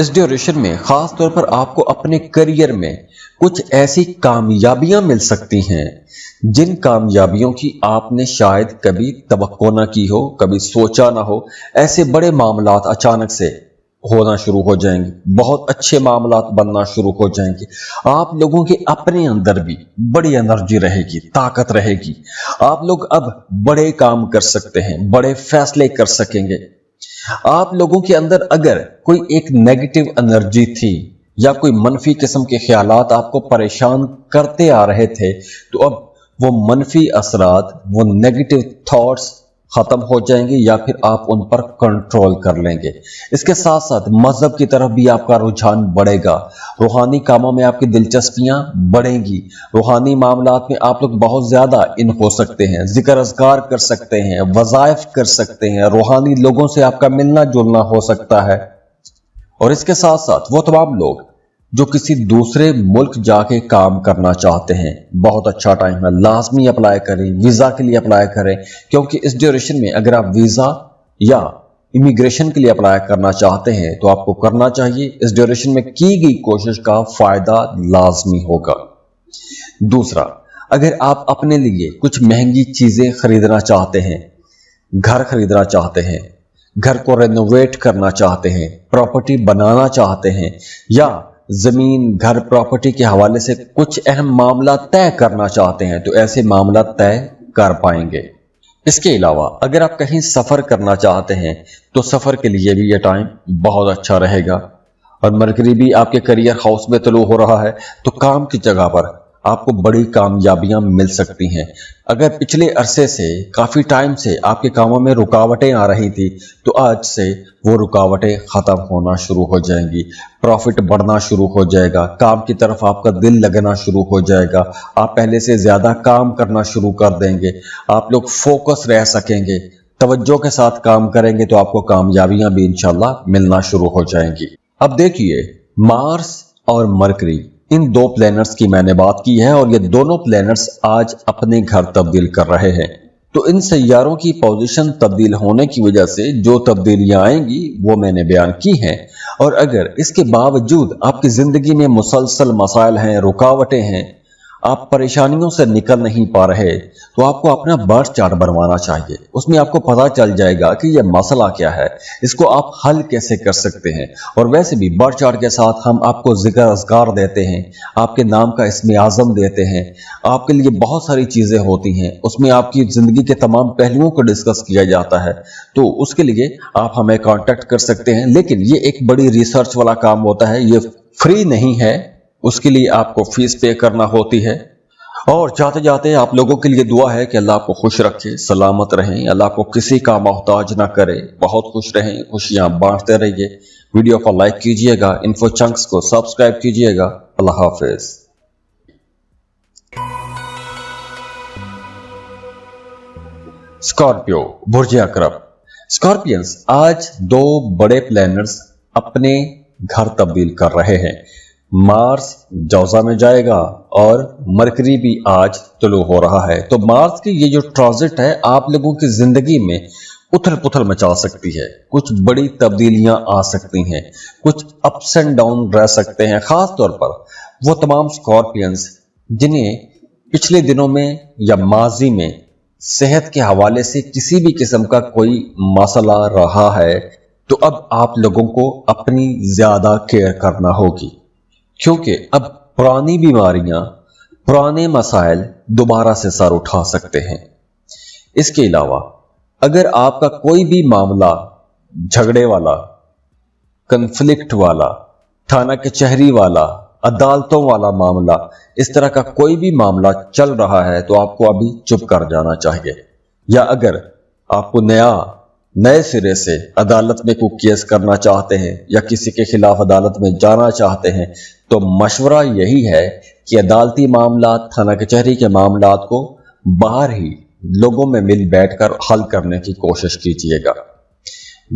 इस ड्यूरेशन में खास तौर पर आपको अपने करियर में कुछ ऐसी कामयाबियां मिल सकती हैं जिन कामयाबियों की आपने शायद कभी तवक्को ना की हो, कभी सोचा ना हो। ऐसे बड़े मामलात अचानक से होना शुरू हो जाएंगे, बहुत अच्छे मामलात बनना शुरू हो जाएंगे। आप लोगों के अपने अंदर भी बड़ी एनर्जी रहेगी, ताकत रहेगी, आप लोग अब बड़े काम कर सकते हैं, बड़े फैसले कर सकेंगे। आप लोगों के अंदर अगर कोई एक नेगेटिव एनर्जी थी या कोई मनफी किस्म के ख्यालात आपको परेशान करते आ रहे थे, तो अब वो मनफी असरात, वो नेगेटिव थॉट्स ختم हो जाएंगे या फिर आप उन पर कंट्रोल कर लेंगे। इसके साथ साथ मजहब की तरफ भी आपका रुझान बढ़ेगा, रूहानी कामों में आपकी दिलचस्पियां बढ़ेंगी, रूहानी मामलात में आप लोग बहुत ज्यादा इन हो सकते हैं, जिक्र अज़कार कर सकते हैं, वज़ाइफ कर सकते हैं, रूहानी लोगों से आपका मिलना जुलना हो सकता है। और इसके साथ साथ वो तमाम लोग जो किसी दूसरे मुल्क जाके काम करना चाहते हैं, बहुत अच्छा टाइम है, लाजमी अप्लाई करें, वीजा के लिए अप्लाई करें, क्योंकि इस ड्यूरेशन में अगर आप वीजा या इमिग्रेशन के लिए अप्लाई करना चाहते हैं तो आपको करना चाहिए। इस ड्यूरेशन में की गई कोशिश का फायदा लाजमी होगा। दूसरा, अगर आप अपने लिए कुछ महंगी चीजें खरीदना चाहते हैं, घर खरीदना चाहते हैं, घर को रेनोवेट करना चाहते हैं, प्रॉपर्टी बनाना चाहते हैं, या जमीन घर प्रॉपर्टी के हवाले से कुछ अहम मामला तय करना चाहते हैं, तो ऐसे मामला तय कर पाएंगे। इसके अलावा अगर आप कहीं सफर करना चाहते हैं तो सफर के लिए भी यह टाइम बहुत अच्छा रहेगा। और मरकरी भी आपके करियर हाउस में तलू हो रहा है, तो काम की जगह पर आपको बड़ी कामयाबियां मिल सकती हैं। अगर पिछले अरसे से काफी टाइम से आपके कामों में रुकावटें आ रही थी, तो आज से वो रुकावटें खत्म होना शुरू हो जाएंगी, प्रॉफिट बढ़ना शुरू हो जाएगा, काम की तरफ आपका दिल लगना शुरू हो जाएगा, आप पहले से ज्यादा काम करना शुरू कर देंगे, आप लोग फोकस रह सकेंगे, तवज्जो के साथ काम करेंगे तो आपको कामयाबियां भी इंशाल्लाह मिलना शुरू हो जाएंगी। अब देखिए, मार्स और मरकरी, इन दो प्लैनेट्स की मैंने बात की है और ये दोनों प्लैनेट्स आज अपने घर तब्दील कर रहे हैं। तो इन सैयारों की पोजीशन तब्दील होने की वजह से जो तब्दीलियां आएंगी वो मैंने बयान की हैं। और अगर इसके बावजूद आपकी जिंदगी में मुसलसल मसाइल हैं, रुकावटें हैं, आप परेशानियों से निकल नहीं पा रहे, तो आपको अपना बर्थ चार्ट बनवाना चाहिए। उसमें आपको पता चल जाएगा कि यह मसला क्या है, इसको आप हल कैसे कर सकते हैं। और वैसे भी बर्थ चार्ट के साथ हम आपको जिक्र अज़कार देते हैं, आपके नाम का इस्म आज़म देते हैं, आपके लिए बहुत सारी चीज़ें होती हैं, उसमें आपकी ज़िंदगी के तमाम पहलुओं को डिस्कस किया जाता है। तो उसके लिए आप हमें कॉन्टेक्ट कर सकते हैं, लेकिन ये एक बड़ी रिसर्च वाला काम होता है, ये फ्री नहीं है, उसके लिए आपको फीस पे करना होती है। और जाते जाते आप लोगों के लिए दुआ है कि अल्लाह आपको खुश रखे, सलामत रहें, अल्लाह आपको किसी का मोहताज ना करे, बहुत खुश रहें, खुशियां बांटते रहिए। वीडियो को लाइक कीजिएगा, इन्फो चंक्स को सब्सक्राइब कीजिएगा। अल्लाह हाफिज। स्कॉर्पियो, बुर्ज अकरब। स्कॉर्पियंस, आज दो बड़े प्लैनेट्स अपने घर तब्दील कर रहे हैं। मार्स जौजा में जाएगा और मरकरी भी आज तुलू हो रहा है। तो मार्स की ये जो ट्रांजिट है आप लोगों की जिंदगी में उथल पुथल मचा सकती है, कुछ बड़ी तब्दीलियां आ सकती हैं, कुछ अप्स एंड डाउन रह सकते हैं। खास तौर पर वो तमाम स्कॉर्पियंस जिन्हें पिछले दिनों में या माजी में सेहत के हवाले से किसी भी किस्म का कोई मसला रहा है, तो अब आप लोगों को अपनी ज्यादा केयर करना होगी, क्योंकि अब पुरानी बीमारियां, पुराने मसाइल दोबारा से सर उठा सकते हैं। इसके अलावा अगर आपका कोई भी मामला झगड़े वाला, कन्फ्लिक्ट वाला, थाना कचहरी वाला, अदालतों वाला मामला, इस तरह का कोई भी मामला चल रहा है, तो आपको अभी चुप कर जाना चाहिए। या अगर आपको नए सिरे से अदालत में कोई केस करना चाहते हैं या किसी के खिलाफ अदालत में जाना चाहते हैं, तो मशवरा यही है कि अदालती मामला, थाना कचहरी के मामलात को बाहर ही लोगों में मिल बैठकर हल करने की कोशिश कीजिएगा।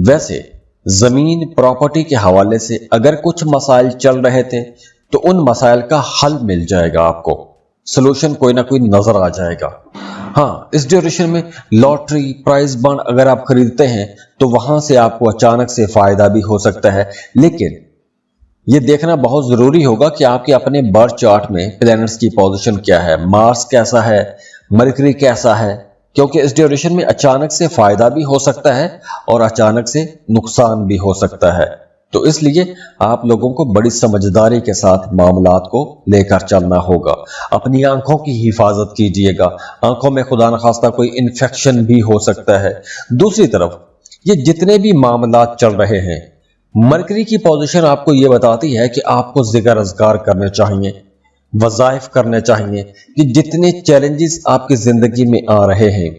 वैसे जमीन प्रॉपर्टी के हवाले से अगर कुछ मसाइल चल रहे थे, तो उन मसाइल का हल मिल जाएगा, आपको सोल्यूशन कोई ना कोई नजर आ जाएगा। हाँ, इस ड्यूरेशन में लॉटरी, प्राइज बॉन्ड अगर आप खरीदते हैं तो वहां से आपको अचानक से फायदा भी हो सकता है, लेकिन यह देखना बहुत जरूरी होगा कि आपके अपने बर्थ चार्ट में प्लैनेट्स की पोजीशन क्या है, मार्स कैसा है, मरकरी कैसा है, क्योंकि इस ड्यूरेशन में अचानक से फायदा भी हो सकता है और अचानक से नुकसान भी हो सकता है। तो इसलिए आप लोगों को बड़ी समझदारी के साथ मामलात को लेकर चलना होगा। अपनी आंखों की हिफाजत कीजिएगा, आंखों में खुदा न खास्ता कोई इन्फेक्शन भी हो सकता है। दूसरी तरफ ये जितने भी मामलात चल रहे हैं, मरकरी की पोजीशन आपको ये बताती है कि आपको जिक्र अज़कार करने चाहिए, वज़ाइफ करने चाहिए, कि जितने चैलेंजेस आपकी जिंदगी में आ रहे हैं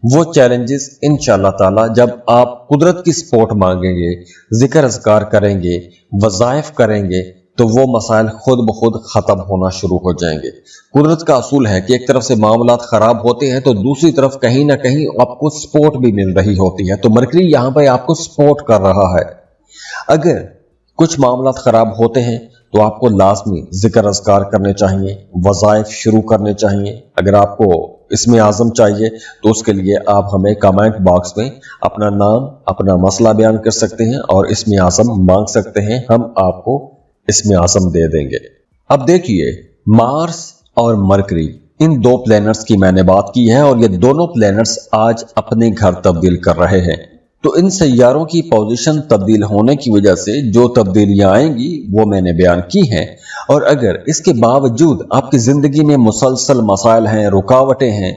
वो चैलेंजेस इंशाअल्लाह ताला जब आप कुदरत की सपोर्ट मांगेंगे, जिक्र अज़कार करेंगे, वज़ाइफ करेंगे, तो वो मसाइल खुद ब खुद ख़त्म होना शुरू हो जाएंगे। कुदरत का असूल है कि एक तरफ से मामलात ख़राब होते हैं तो दूसरी तरफ कहीं ना कहीं आपको सपोर्ट भी मिल रही होती है। तो मरकरी यहाँ पर आपको सपोर्ट कर रहा है। अगर कुछ मामलात ख़राब होते हैं तो आपको लाजमी जिक्र अज़कार करने चाहिए, वज़ाइफ शुरू करने चाहिए। अगर आपको इसमें आज़म चाहिए तो उसके लिए आप हमें कमेंट बॉक्स में अपना नाम, अपना मसला बयान कर सकते हैं और इसमें आज़म मांग सकते हैं, हम आपको इसमें आज़म दे देंगे। अब देखिए, मार्स और मरकरी, इन दो प्लैनेट्स की मैंने बात की है और ये दोनों प्लैनेट्स आज अपने घर तब्दील कर रहे हैं। तो इन सैयारों की पोजीशन तब्दील होने की वजह से जो तब्दीलियां आएंगी वो मैंने बयान की हैं। और अगर इसके बावजूद आपकी जिंदगी में मुसलसल मसाइल हैं, रुकावटें हैं,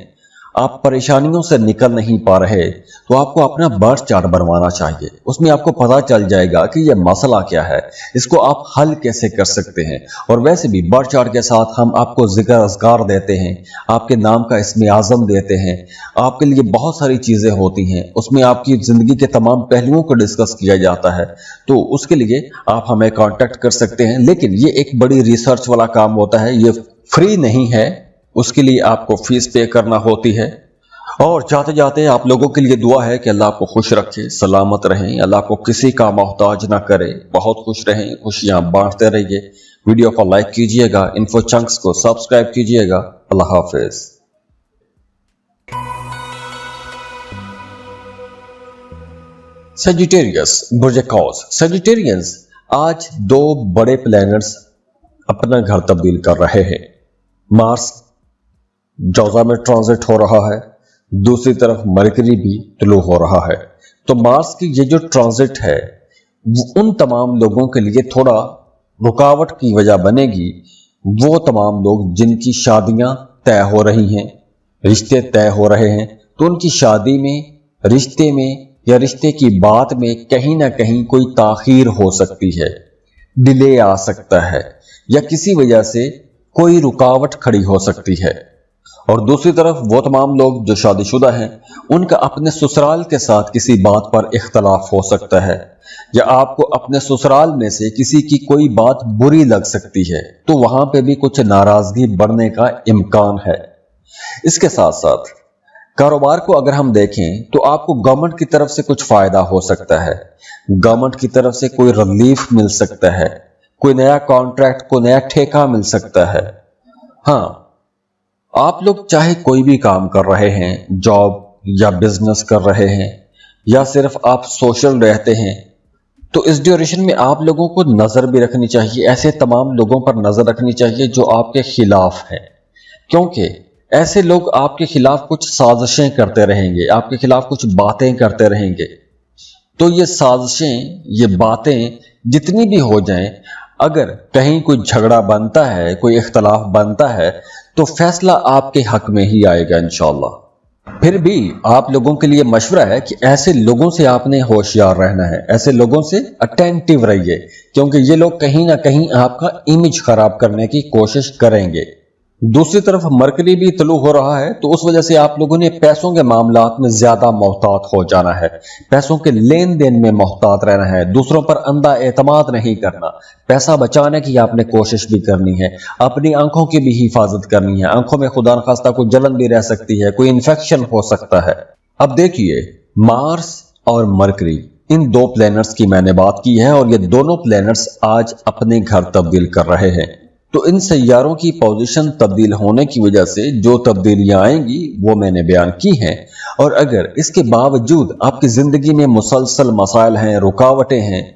आप परेशानियों से निकल नहीं पा रहे, तो आपको अपना बर्थ चार्ट बनवाना चाहिए। उसमें आपको पता चल जाएगा कि यह मसला क्या है, इसको आप हल कैसे कर सकते हैं। और वैसे भी बर्थ चार्ट के साथ हम आपको जिक्र अज़कार देते हैं, आपके नाम का इसमें आज़म देते हैं, आपके लिए बहुत सारी चीज़ें होती हैं, उसमें आपकी ज़िंदगी के तमाम पहलुओं को डिस्कस किया जाता है। तो उसके लिए आप हमें कॉन्टेक्ट कर सकते हैं, लेकिन ये एक बड़ी रिसर्च वाला काम होता है, ये फ्री नहीं है, उसके लिए आपको फीस पे करना होती है। और जाते जाते आप लोगों के लिए दुआ है कि अल्लाह आपको खुश रखे, सलामत रहें, अल्लाह को किसी का मोहताज ना करे, बहुत खुश रहें, खुशियां बांटते रहिए। वीडियो को लाइक कीजिएगा, इन्फो चंक्स को सब्सक्राइब कीजिएगा। अल्लाह हाफिज। सजिटेरियस, बुर्ज कौस। सजिटेरियंस आज दो बड़े प्लैनेट्स अपना घर तब्दील कर रहे हैं। मार्स जौजा में ट्रांजिट हो रहा है, दूसरी तरफ मरकरी भी तुलू हो रहा है। तो मार्स की ये जो ट्रांजिट है उन तमाम लोगों के लिए थोड़ा रुकावट की वजह बनेगी। वो तमाम लोग जिनकी शादियां तय हो रही हैं, रिश्ते तय हो रहे हैं, तो उनकी शादी में, रिश्ते में या रिश्ते की बात में कहीं ना कहीं कोई ताखीर हो सकती है, डिले आ सकता है, या किसी वजह से कोई रुकावट खड़ी हो सकती है। और दूसरी तरफ वो तमाम लोग जो शादीशुदा हैं, उनका अपने ससुराल के साथ किसी बात पर इख्तलाफ हो सकता है, या आपको अपने ससुराल में से किसी की कोई बात बुरी लग सकती है, तो वहां पे भी कुछ नाराजगी बढ़ने का इम्कान है। इसके साथ साथ कारोबार को अगर हम देखें तो आपको गवर्नमेंट की तरफ से कुछ फायदा हो सकता है, गवर्नमेंट की तरफ से कोई रिलीफ मिल सकता है, कोई नया कॉन्ट्रैक्ट, कोई नया ठेका मिल सकता है। हाँ, आप लोग चाहे कोई भी काम कर रहे हैं, जॉब या बिजनेस कर रहे हैं, या सिर्फ आप सोशल रहते हैं, तो इस ड्यूरेशन में आप लोगों को नजर भी रखनी चाहिए, ऐसे तमाम लोगों पर नजर रखनी चाहिए जो आपके खिलाफ हैं, क्योंकि ऐसे लोग आपके खिलाफ कुछ साजिशें करते रहेंगे, आपके खिलाफ कुछ बातें करते रहेंगे। तो ये साजिशें, ये बातें जितनी भी हो जाएं, अगर कहीं कोई झगड़ा बनता है, कोई इख्तलाफ बनता है, तो फैसला आपके हक में ही आएगा इंशाअल्लाह। फिर भी आप लोगों के लिए मशवरा है कि ऐसे लोगों से आपने होशियार रहना है, ऐसे लोगों से अटेंटिव रहिए, क्योंकि ये लोग कहीं ना कहीं आपका इमेज खराब करने की कोशिश करेंगे। दूसरी तरफ मरकरी भी तलू हो रहा है, तो उस वजह से आप लोगों ने पैसों के मामलात में ज्यादा मोहतात हो जाना है, पैसों के लेन देन में मोहतात रहना है, दूसरों पर अंधा एतमाद नहीं करना, पैसा बचाने की आपने कोशिश भी करनी है, अपनी आंखों की भी हिफाजत करनी है। आंखों में खुदा न खास्ता कोई जलन भी रह सकती है, कोई इन्फेक्शन हो सकता है। अब देखिए, मार्स और मरकरी, इन दो प्लैनेट्स की मैंने बात की है और ये दोनों प्लैनेट्स आज अपने घर तब्दील कर रहे हैं। तो इन सैयारों की पोजीशन तब्दील होने की वजह से जो तब्दीलियां आएंगी वो मैंने बयान की हैं। और अगर इसके बावजूद आपकी जिंदगी में मुसलसल मसाइल हैं, रुकावटें हैं,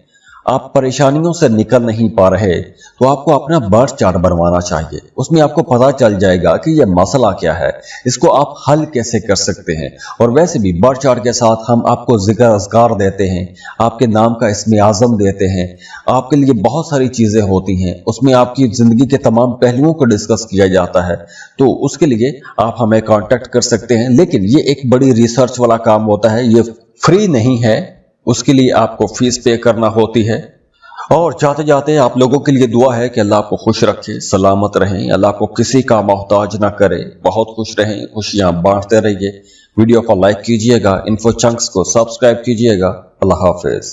आप परेशानियों से निकल नहीं पा रहे, तो आपको अपना बर्थ चार्ट बनवाना चाहिए। उसमें आपको पता चल जाएगा कि यह मसला क्या है, इसको आप हल कैसे कर सकते हैं। और वैसे भी बर्थ चार्ट के साथ हम आपको जिक्र अज़कार देते हैं, आपके नाम का इसमें आज़म देते हैं, आपके लिए बहुत सारी चीज़ें होती हैं, उसमें आपकी ज़िंदगी के तमाम पहलुओं को डिस्कस किया जाता है। तो उसके लिए आप हमें कॉन्टेक्ट कर सकते हैं, लेकिन ये एक बड़ी रिसर्च वाला काम होता है, ये फ्री नहीं है, उसके लिए आपको फीस पे करना होती है। اور जाते जाते आप लोगों के लिए दुआ है कि अल्लाह आपको खुश रखे, सलामत रहें, अल्लाह आपको किसी का मोहताज ना करे, बहुत खुश रहें, खुशियां बांटते रहिए। वीडियो को लाइक कीजिएगा, इन्फो चंक्स को सब्सक्राइब कीजिएगा। अल्लाह हाफिज।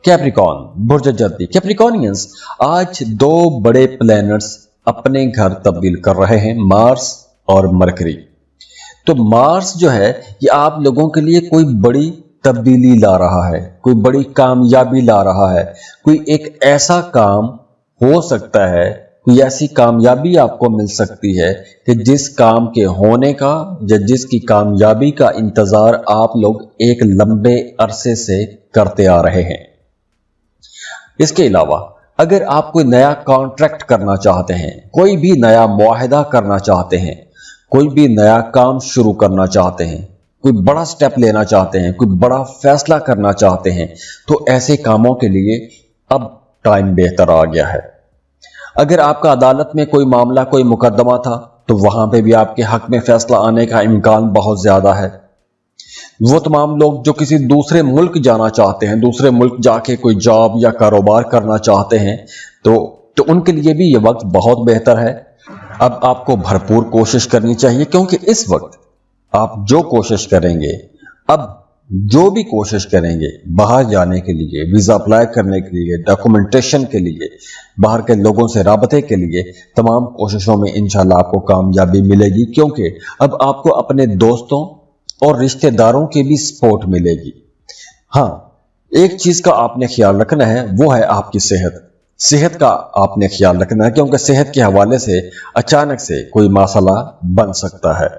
कैप्रिकॉन, बुर्ज जद्दी। कैप्रिकॉनियंस, आज दो बड़े प्लैनेट्स अपने घर तब्दील कर रहे हैं, मार्स और मरकरी। तो मार्स जो है ये आप लोगों के लिए कोई बड़ी तब्दीली ला रहा है, कोई बड़ी कामयाबी ला रहा है। कोई एक ऐसा काम हो सकता है, कोई ऐसी कामयाबी आपको मिल सकती है कि जिस काम के होने का या जिसकी कामयाबी का इंतजार आप लोग एक लंबे अरसे से करते आ रहे हैं। इसके अलावा अगर आप कोई नया कॉन्ट्रैक्ट करना चाहते हैं, कोई भी नया मुआहदा करना चाहते हैं, कोई भी नया काम शुरू करना चाहते हैं, कोई बड़ा स्टेप लेना चाहते हैं, कोई बड़ा फैसला करना चाहते हैं, तो ऐसे कामों के लिए अब टाइम बेहतर आ गया है। अगर आपका अदालत में कोई मामला, कोई मुकदमा था, तो वहां पे भी आपके हक में फैसला आने का इम्कान बहुत ज्यादा है। वो तमाम लोग जो किसी दूसरे मुल्क जाना चाहते हैं, दूसरे मुल्क जाके कोई जॉब या कारोबार करना चाहते हैं, तो उनके लिए भी ये वक्त बहुत बेहतर है। अब आपको भरपूर कोशिश करनी चाहिए, क्योंकि इस वक्त आप जो कोशिश करेंगे, अब जो भी कोशिश करेंगे बाहर जाने के लिए, वीजा अप्लाई करने के लिए, डॉक्यूमेंटेशन के लिए, बाहर के लोगों से राबते के लिए, तमाम कोशिशों में इंशाल्लाह आपको कामयाबी मिलेगी, क्योंकि अब आपको अपने दोस्तों और रिश्तेदारों की भी सपोर्ट मिलेगी। हाँ, एक चीज का आपने ख्याल रखना है, वो है आपकी सेहत का आपने ख्याल रखना है, क्योंकि सेहत के हवाले से अचानक से कोई मसला बन सकता है,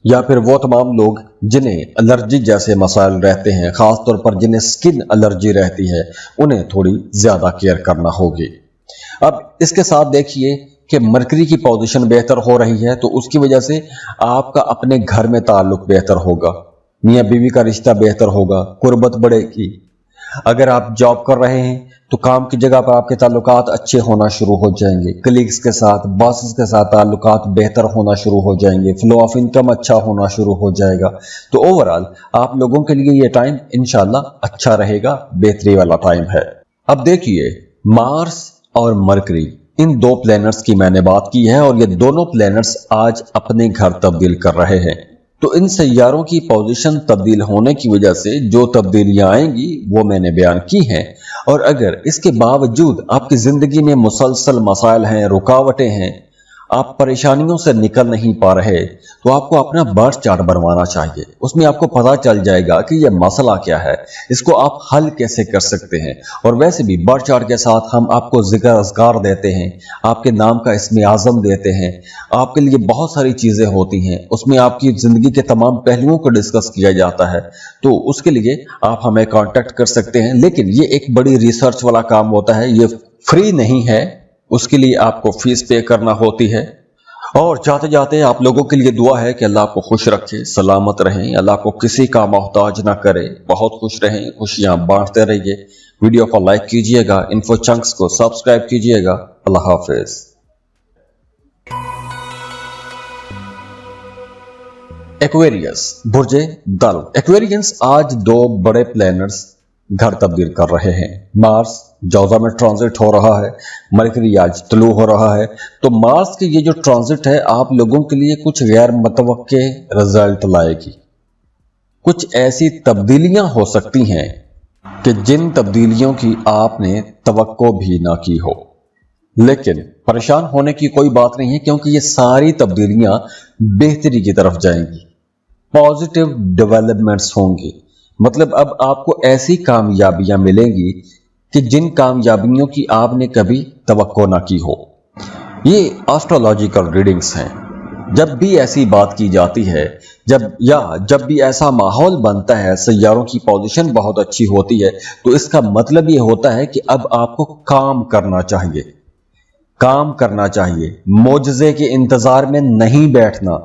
या फिर वो तमाम लोग जिन्हें एलर्जी जैसे मसाइल रहते हैं, खास तौर पर जिन्हें स्किन एलर्जी रहती है, उन्हें थोड़ी ज्यादा केयर करना होगी। अब इसके साथ देखिए कि मरकरी की पोजीशन बेहतर हो रही है, तो उसकी वजह से आपका अपने घर में ताल्लुक बेहतर होगा, मियाँ बीवी का रिश्ता बेहतर होगा, कुर्बत बढ़ेगी। अगर आप जॉब कर रहे हैं तो काम की जगह पर आपके ताल्लुकात अच्छे होना शुरू हो जाएंगे, कलीग्स के साथ, बॉसेस के साथ ताल्लुकात बेहतर होना शुरू हो जाएंगे, फ्लो ऑफ इनकम अच्छा होना शुरू हो जाएगा। तो ओवरऑल आप लोगों के लिए ये टाइम इंशाल्लाह अच्छा रहेगा, बेहतरी वाला टाइम है। अब देखिए, मार्स और मरकरी, इन दो प्लैनेट्स की मैंने बात की है, और ये दोनों प्लैनेट्स आज अपने घर तब्दील कर रहे हैं। तो इन सैयारों की पोजीशन तब्दील होने की वजह से जो तब्दीलियां आएंगी वो मैंने बयान की हैं। और अगर इसके बावजूद आपकी जिंदगी में मुसलसल मसाइल हैं, रुकावटें हैं, आप परेशानियों से निकल नहीं पा रहे, तो आपको अपना बर्थ चार्ट बनवाना चाहिए। उसमें आपको पता चल जाएगा कि यह मसला क्या है, इसको आप हल कैसे कर सकते हैं। और वैसे भी बर्थ चार्ट के साथ हम आपको जिक्र अज़कार देते हैं, आपके नाम का इस्म आज़म देते हैं, आपके लिए बहुत सारी चीज़ें होती हैं, उसमें आपकी ज़िंदगी के तमाम पहलुओं को डिस्कस किया जाता है। तो उसके लिए आप हमें कॉन्टेक्ट कर सकते हैं, लेकिन ये एक बड़ी रिसर्च वाला काम होता है, ये फ्री नहीं है, उसके लिए आपको फीस पे करना होती है। और जाते जाते आप लोगों के लिए दुआ है कि अल्लाह आपको खुश रखे, सलामत रहें, अल्लाह आपको किसी का मोहताज ना करे, बहुत खुश रहें, खुशियां बांटते रहिए। वीडियो को लाइक कीजिएगा, इन्फो चंक्स को सब्सक्राइब कीजिएगा। अल्लाह हाफिज। एक्वेरियस, बुर्जे दल। एक्वेरियंस, आज दो बड़े प्लैनेट्स घर तब्दील कर रहे हैं। मार्स जौजा में ट्रांजिट हो रहा है, मरकरी आज तलू हो रहा है। तो मार्स की ये जो ट्रांजिट है आप लोगों के लिए कुछ गैर मुतवक्के रिजल्ट लाएगी। कुछ ऐसी तब्दीलियां हो सकती हैं कि जिन तब्दीलियों की आपने तवक्को भी ना की हो, लेकिन परेशान होने की कोई बात नहीं है, क्योंकि ये सारी तब्दीलियां बेहतरी की तरफ जाएंगी, पॉजिटिव डेवलपमेंट्स होंगी। मतलब अब आपको ऐसी कामयाबियां मिलेंगी कि जिन कामयाबियों की आपने कभी तवक्को ना की हो। ये एस्ट्रोलॉजिकल रीडिंग्स हैं। जब भी ऐसी बात की जाती है, जब भी ऐसा माहौल बनता है, सैयारों की पोजीशन बहुत अच्छी होती है, तो इसका मतलब ये होता है कि अब आपको काम करना चाहिए, काम करना चाहिए, मोजज़े के इंतजार में नहीं बैठना।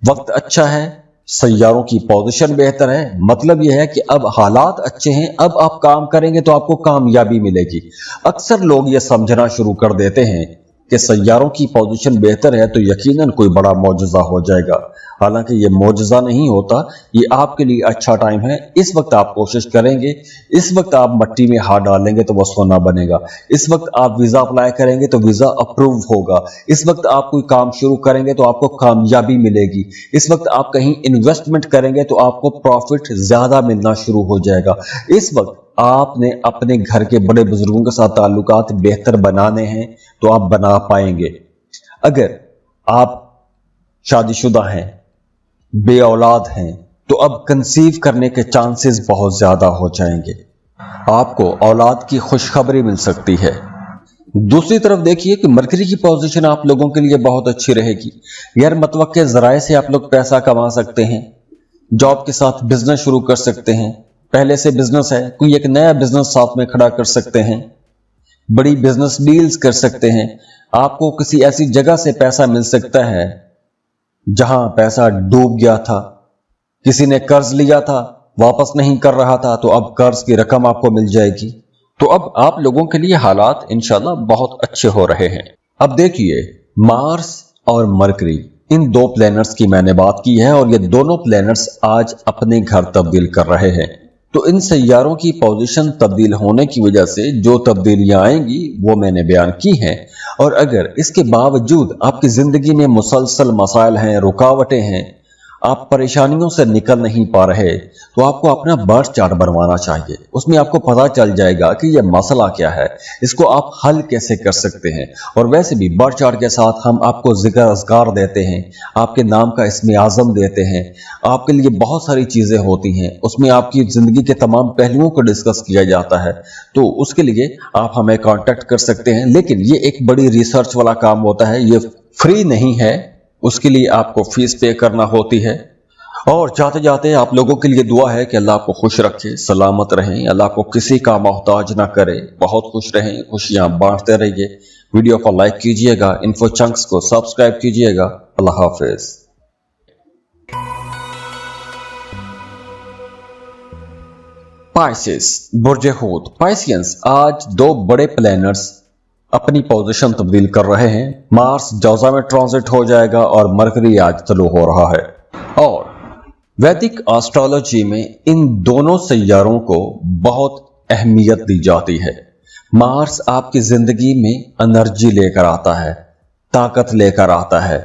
वक्त अच्छा है, सैयारों की पोजीशन बेहतर है, मतलब यह है कि अब हालात अच्छे हैं, अब आप काम करेंगे तो आपको कामयाबी मिलेगी। अक्सर लोग ये समझना शुरू कर देते हैं कि सैयारों की पोजीशन बेहतर है तो यकीनन कोई बड़ा मौजज़ा हो जाएगा। हालांकि ये मौजज़ा नहीं होता, ये आपके लिए अच्छा टाइम है। इस वक्त आप कोशिश करेंगे, इस वक्त आप मट्टी में हाथ डालेंगे तो वो सोना बनेगा। इस वक्त आप वीज़ा अप्लाई करेंगे तो वीज़ा अप्रूव होगा। इस वक्त आप कोई काम शुरू करेंगे तो आपको कामयाबी मिलेगी। इस वक्त आप कहीं इन्वेस्टमेंट करेंगे तो आपको प्रॉफिट ज़्यादा मिलना शुरू हो जाएगा। इस वक्त आपने अपने घर के बड़े बुजुर्गों के साथ ताल्लुकात बेहतर बनाने हैं तो आप बना पाएंगे। अगर आप शादीशुदा हैं, बे औलाद हैं, तो अब कंसीव करने के चांसेस बहुत ज्यादा हो जाएंगे। आपको औलाद की खुशखबरी मिल सकती है। दूसरी तरफ देखिए कि मरकरी की पोजीशन आप लोगों के लिए बहुत अच्छी रहेगी। गैर मतवक्के जराए से आप लोग पैसा कमा सकते हैं, जॉब के साथ बिजनेस शुरू कर सकते हैं। पहले से बिजनेस है, कोई एक नया बिजनेस साथ में खड़ा कर सकते हैं, बड़ी बिजनेस डील्स कर सकते हैं। आपको किसी ऐसी जगह से पैसा मिल सकता है जहां पैसा डूब गया था, किसी ने कर्ज लिया था, वापस नहीं कर रहा था, तो अब कर्ज की रकम आपको मिल जाएगी। तो अब आप लोगों के लिए हालात इंशाल्लाह बहुत अच्छे हो रहे हैं। अब देखिए, मार्स और मरकरी, इन दो प्लैनेट्स की मैंने बात की है और ये दोनों प्लैनेट्स आज अपने घर तब्दील कर रहे हैं। तो इन सैयारों की पोजीशन तब्दील होने की वजह से जो तब्दीलियां आएंगी वो मैंने बयान की हैं। और अगर इसके बावजूद आपकी जिंदगी में मुसलसल मसाइल हैं, रुकावटें हैं, आप परेशानियों से निकल नहीं पा रहे, तो आपको अपना बर्थ चार्ट बनवाना चाहिए। उसमें आपको पता चल जाएगा कि यह मसला क्या है, इसको आप हल कैसे कर सकते हैं। और वैसे भी बर्थ चार्ट के साथ हम आपको जिक्र अज़कार देते हैं, आपके नाम का इस्म आज़म देते हैं, आपके लिए बहुत सारी चीज़ें होती हैं। उसमें आपकी ज़िंदगी के तमाम पहलुओं को डिस्कस किया जाता है। तो उसके लिए आप हमें कॉन्टेक्ट कर सकते हैं। लेकिन ये एक बड़ी रिसर्च वाला काम होता है, ये फ्री नहीं है, उसके लिए आपको फीस पे करना होती है। और जाते जाते आप लोगों के लिए दुआ है कि अल्लाह आपको खुश रखे, सलामत रहें, अल्लाह को किसी का मोहताज ना करे, बहुत खुश रहें, खुशियां बांटते रहिए। वीडियो को लाइक कीजिएगा, इन्फो चंक्स को सब्सक्राइब कीजिएगा। अल्लाह हाफिज। पाइसेस, बुर्ज हूत, पाइसियंस, आज दो बड़े प्लैनेट्स अपनी पोजीशन तब्दील कर रहे हैं। मार्स जौजा में ट्रांजिट हो जाएगा और मरकरी आज तलु हो रहा है। और वैदिक एस्ट्रोलॉजी में इन दोनों सैयारों को बहुत अहमियत दी जाती है। मार्स आपकी जिंदगी में एनर्जी लेकर आता है, ताकत लेकर आता है।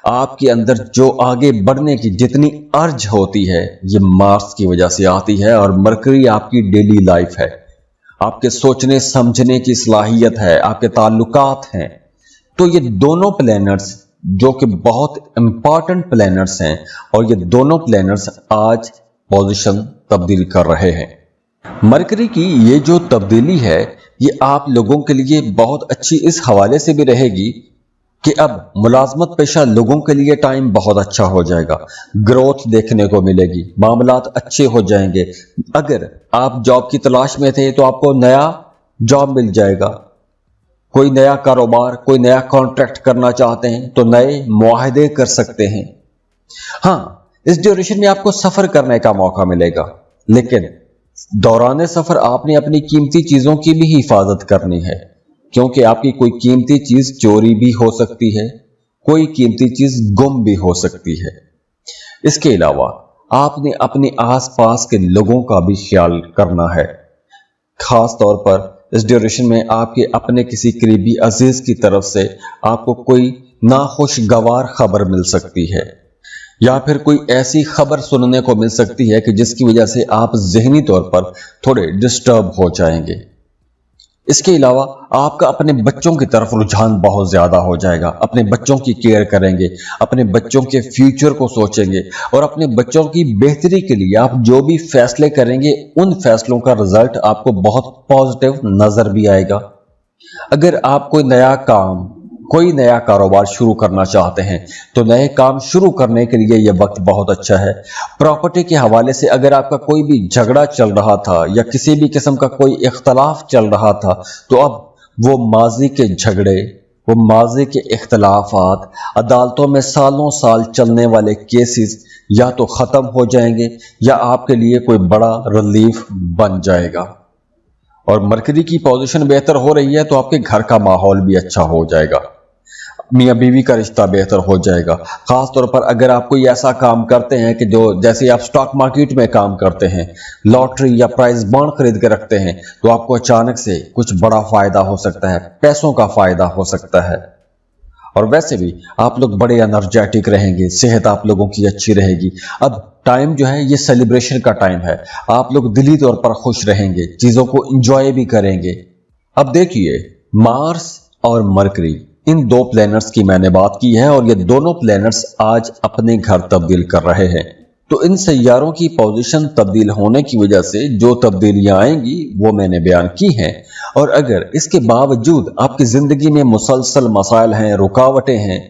आपके अंदर जो आगे बढ़ने की जितनी अर्ज होती है, ये मार्स की वजह से आती है। और मरकरी आपकी डेली लाइफ है, आपके सोचने समझने की सलाहियत है, आपके ताल्लुकात हैं। तो ये दोनों प्लैनेट्स जो कि बहुत इंपॉर्टेंट प्लैनेट्स हैं, और ये दोनों प्लैनेट्स आज पोजीशन तब्दील कर रहे हैं। मरकरी की ये जो तब्दीली है, ये आप लोगों के लिए बहुत अच्छी इस हवाले से भी रहेगी कि अब मुलाजमत पेशा लोगों के लिए टाइम बहुत अच्छा हो जाएगा, ग्रोथ देखने को मिलेगी, मामलात अच्छे हो जाएंगे। अगर आप जॉब की तलाश में थे तो आपको नया जॉब मिल जाएगा, कोई नया कारोबार, कोई नया कॉन्ट्रैक्ट करना चाहते हैं तो नए मुआहदे कर सकते हैं। हाँ, इस ड्यूरेशन में आपको सफर करने का मौका मिलेगा, लेकिन दौरान सफर आपने अपनी कीमती चीजों की भी हिफाजत करनी है, क्योंकि आपकी कोई कीमती चीज चोरी भी हो सकती है, कोई कीमती चीज गुम भी हो सकती है। इसके अलावा आपने अपने आसपास के लोगों का भी ख्याल करना है। खास तौर पर इस ड्यूरेशन में आपके अपने किसी करीबी अजीज की तरफ से आपको कोई नाखुशगवार खबर मिल सकती है, या फिर कोई ऐसी खबर सुनने को मिल सकती है कि जिसकी वजह से आप ज़हनी तौर पर थोड़े डिस्टर्ब हो जाएंगे। इसके अलावा आपका अपने बच्चों की तरफ रुझान बहुत ज्यादा हो जाएगा, अपने बच्चों की केयर करेंगे, अपने बच्चों के फ्यूचर को सोचेंगे, और अपने बच्चों की बेहतरी के लिए आप जो भी फैसले करेंगे उन फैसलों का रिजल्ट आपको बहुत पॉजिटिव नजर भी आएगा। अगर आप कोई नया काम, कोई नया कारोबार शुरू करना चाहते हैं तो नए काम शुरू करने के लिए यह वक्त बहुत अच्छा है। प्रॉपर्टी के हवाले से अगर आपका कोई भी झगड़ा चल रहा था या किसी भी किस्म का कोई इख्तलाफ चल रहा था, तो अब वो माजी के झगड़े, वो माजी के इख्तलाफात, अदालतों में सालों साल चलने वाले केसेस या तो ख़त्म हो जाएंगे या आपके लिए कोई बड़ा रिलीफ बन जाएगा। और मरकरी की पोजीशन बेहतर हो रही है तो आपके घर का माहौल भी अच्छा हो जाएगा। मियाँ बीवी का रिश्ता बेहतर हो जाएगा। खास तौर पर अगर आप कोई ऐसा काम करते हैं कि जो जैसे आप स्टॉक मार्केट में काम करते हैं, लॉटरी या प्राइज बॉन्ड खरीद के रखते हैं, तो आपको अचानक से कुछ बड़ा फायदा हो सकता है, पैसों का फायदा हो सकता है। और वैसे भी आप लोग बड़े एनर्जेटिक रहेंगे, सेहत आप लोगों की अच्छी रहेगी। अब टाइम जो है ये सेलिब्रेशन का टाइम है, आप लोग दिली तौर पर खुश रहेंगे, चीजों को एंजॉय भी करेंगे। अब देखिए, मार्स और मरकरी, इन दो प्लैनेट्स की मैंने बात की है और ये दोनों प्लैनेट्स आज अपने घर तब्दील कर रहे हैं। तो इन सैयारों की पोजीशन तब्दील होने की वजह से जो तब्दीलियां आएंगी वो मैंने बयान की हैं। और अगर इसके बावजूद आपकी जिंदगी में मुसलसल मसाइल हैं, रुकावटें हैं,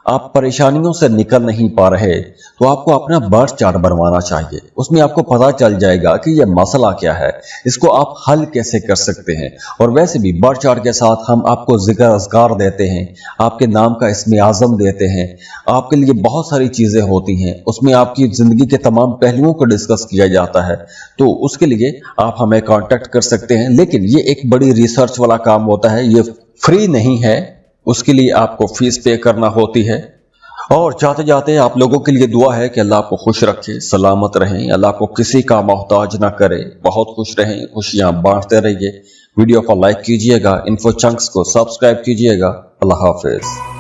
आप परेशानियों से निकल नहीं पा रहे, तो आपको अपना बर्थ चार्ट बनवाना चाहिए। उसमें आपको पता चल जाएगा कि यह मसला क्या है, इसको आप हल कैसे कर सकते हैं। और वैसे भी बर्थ चार्ट के साथ हम आपको जिक्र अज़कार देते हैं, आपके नाम का इस्म आज़म देते हैं, आपके लिए बहुत सारी चीज़ें होती हैं, उसमें आपकी ज़िंदगी के तमाम पहलुओं को डिस्कस किया जाता है। तो उसके लिए आप हमें कॉन्टेक्ट कर सकते हैं, लेकिन ये एक बड़ी रिसर्च वाला काम होता है, ये फ्री नहीं है, उसके लिए आपको फीस पे करना होती है। और जाते जाते आप लोगों के लिए दुआ है कि अल्लाह आपको खुश रखे, सलामत रहें, अल्लाह आपको किसी का मोहताज ना करे, बहुत खुश रहें, खुशियां बांटते रहिए। वीडियो को लाइक कीजिएगा, इन्फो चंक्स को सब्सक्राइब कीजिएगा। अल्लाह हाफिज।